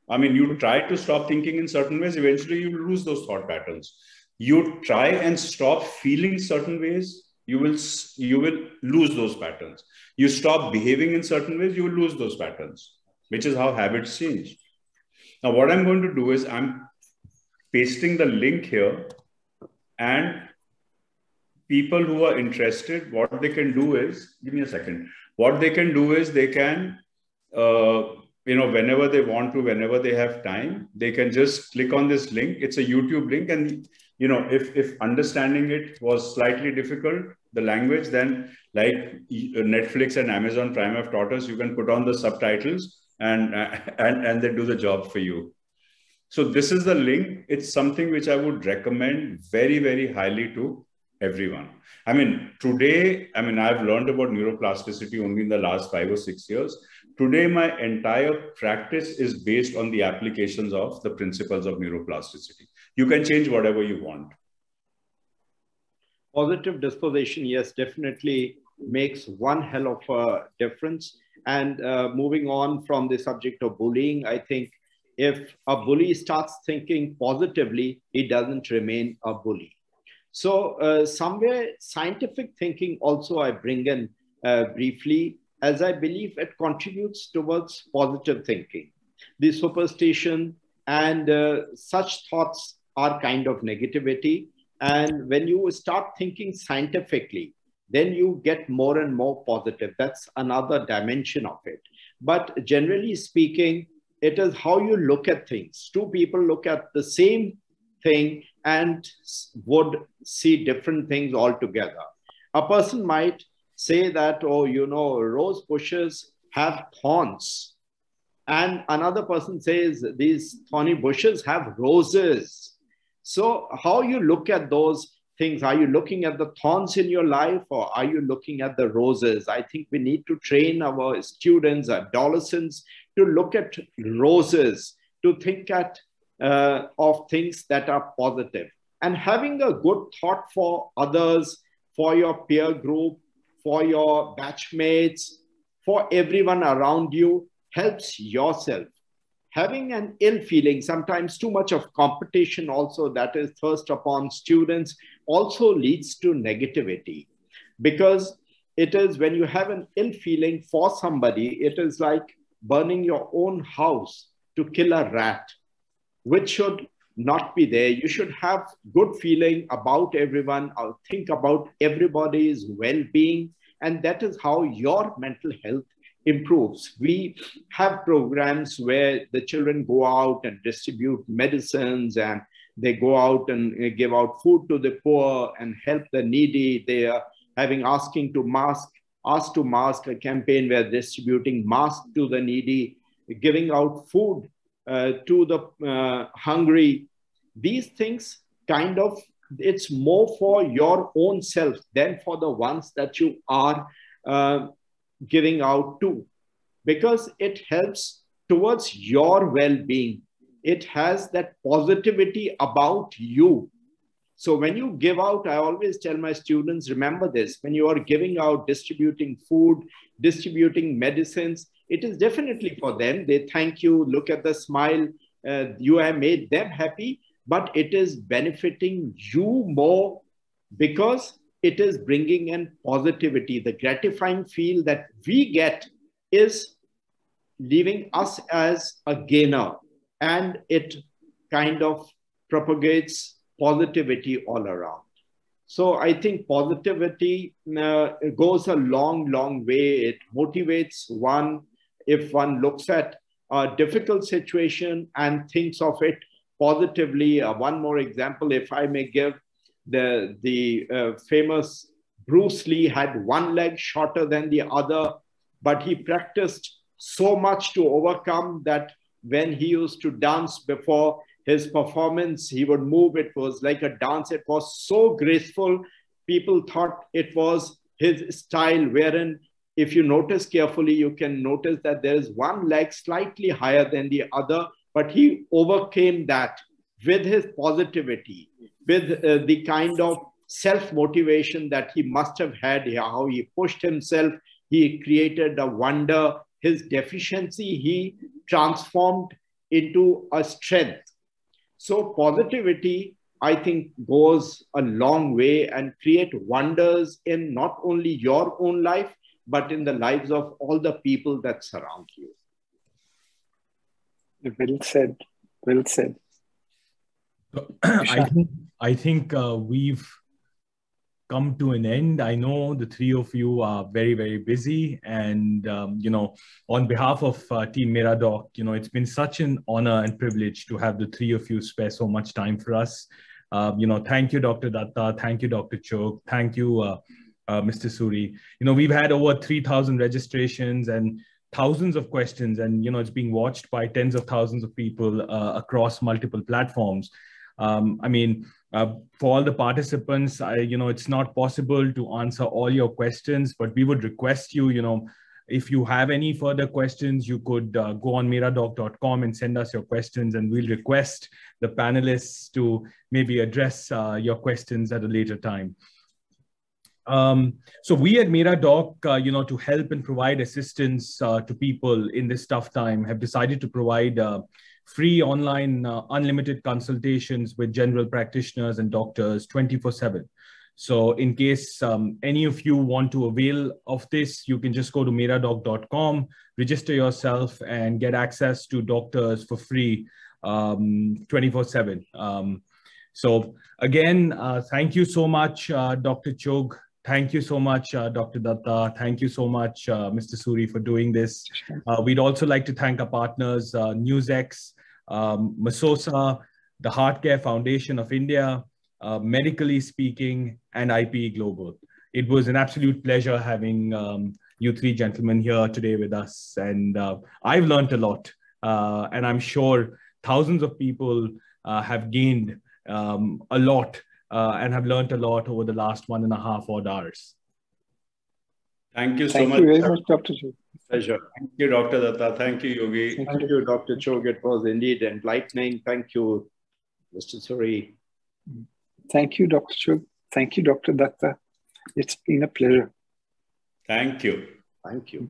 I mean, you try to stop thinking in certain ways, eventually you lose those thought patterns. You try and stop feeling certain ways, you will lose those patterns. You stop behaving in certain ways, you will lose those patterns, which is how habits change. Now, what I'm going to do is I'm pasting the link here, and people who are interested, what they can do is, give me a second. What they can do is they can whenever they want to, whenever they have time, they can just click on this link. It's a YouTube link. And, if understanding it was slightly difficult, the language, then like Netflix and Amazon Prime have taught us, you can put on the subtitles and they do the job for you. So this is the link. It's something which I would recommend very, very highly to everyone. Today, I've learned about neuroplasticity only in the last 5 or 6 years. Today, my entire practice is based on the applications of the principles of neuroplasticity. You can change whatever you want. Positive disposition, yes, definitely makes one hell of a difference. And moving on from the subject of bullying, I think if a bully starts thinking positively, he doesn't remain a bully. So somewhere scientific thinking also I bring in briefly, as I believe it contributes towards positive thinking. The superstition and such thoughts are kind of negativity. And when you start thinking scientifically, then you get more and more positive. That's another dimension of it. But generally speaking, it is how you look at things. Two people look at the same thing and would see different things altogether. A person might say that, rose bushes have thorns. And another person says these thorny bushes have roses. So how you look at those things, are you looking at the thorns in your life or are you looking at the roses? I think we need to train our students, adolescents, to look at roses, to think of things that are positive. And having a good thought for others, for your peer group, for your batchmates, for everyone around you, helps yourself. Having an ill feeling, sometimes too much of competition also that is thrust upon students, also leads to negativity. Because it is when you have an ill feeling for somebody, it is like burning your own house to kill a rat, which should not be there. You should have good feeling about everyone, or think about everybody's well-being, and that is how your mental health improves. We have programs where the children go out and distribute medicines, and they go out and give out food to the poor and help the needy. They are having Ask to Mask, a campaign where distributing masks to the needy, giving out food to the hungry. These things it's more for your own self than for the ones that you are giving out to, because it helps towards your well-being. It has that positivity about you. So when you give out, I always tell my students, remember this, when you are giving out, distributing food, distributing medicines, it is definitely for them. They thank you, look at the smile, you have made them happy, but it is benefiting you more because it is bringing in positivity. The gratifying feel that we get is leaving us as a gainer, and it kind of propagates positivity all around. So I think positivity goes a long, long way. It motivates one if one looks at a difficult situation and thinks of it positively. One more example, if I may give, the famous Bruce Lee had one leg shorter than the other, but he practiced so much to overcome that. When he used to dance before his performance, he would move. It was like a dance. It was so graceful. People thought it was his style, wherein if you notice carefully, you can notice that there is one leg slightly higher than the other, but he overcame that with his positivity, with the kind of self-motivation that he must have had, how he pushed himself. He created a wonder. His deficiency, he transformed into a strength. So positivity, I think, goes a long way and create wonders in not only your own life, but in the lives of all the people that surround you. Well said. Well said. I think we've come to an end. I know the three of you are very, very busy. And, you know, on behalf of Team MeraDoc, you know, it's been such an honor and privilege to have the three of you spare so much time for us. You know, thank you, Dr. Datta. Thank you, Dr. Chugh. Thank you, Mr. Suri. You know, we've had over 3,000 registrations and thousands of questions, and, you know, it's being watched by tens of thousands of people across multiple platforms. I mean, for all the participants, you know, it's not possible to answer all your questions, but we would request you, you know, if you have any further questions, you could go on meradoc.com and send us your questions, and we'll request the panelists to maybe address your questions at a later time. So we at MeraDoc, you know, to help and provide assistance to people in this tough time, have decided to provide free online unlimited consultations with general practitioners and doctors 24/7. So in case any of you want to avail of this, you can just go to meradoc.com, register yourself, and get access to doctors for free 24/7. So again, thank you so much, Dr. Chugh. Thank you so much, Dr. Datta. Thank you so much, Mr. Suri, for doing this. We'd also like to thank our partners, NewsX, Masosa, the Heart Care Foundation of India, Medically Speaking, and IPE Global. It was an absolute pleasure having you three gentlemen here today with us. And I've learned a lot. And I'm sure thousands of people have gained a lot and have learned a lot over the last 1.5 odd hours. Thank you so much. Thank you very much, Dr. Chugh. Pleasure. Thank you, Dr. Datta. Thank you, Yogi. Thank you, Dr. Chugh. It was indeed enlightening. Thank you, Mr. Suri. Thank you, Dr. Chugh. Thank you, Dr. Datta. It's been a pleasure. Thank you. Thank you.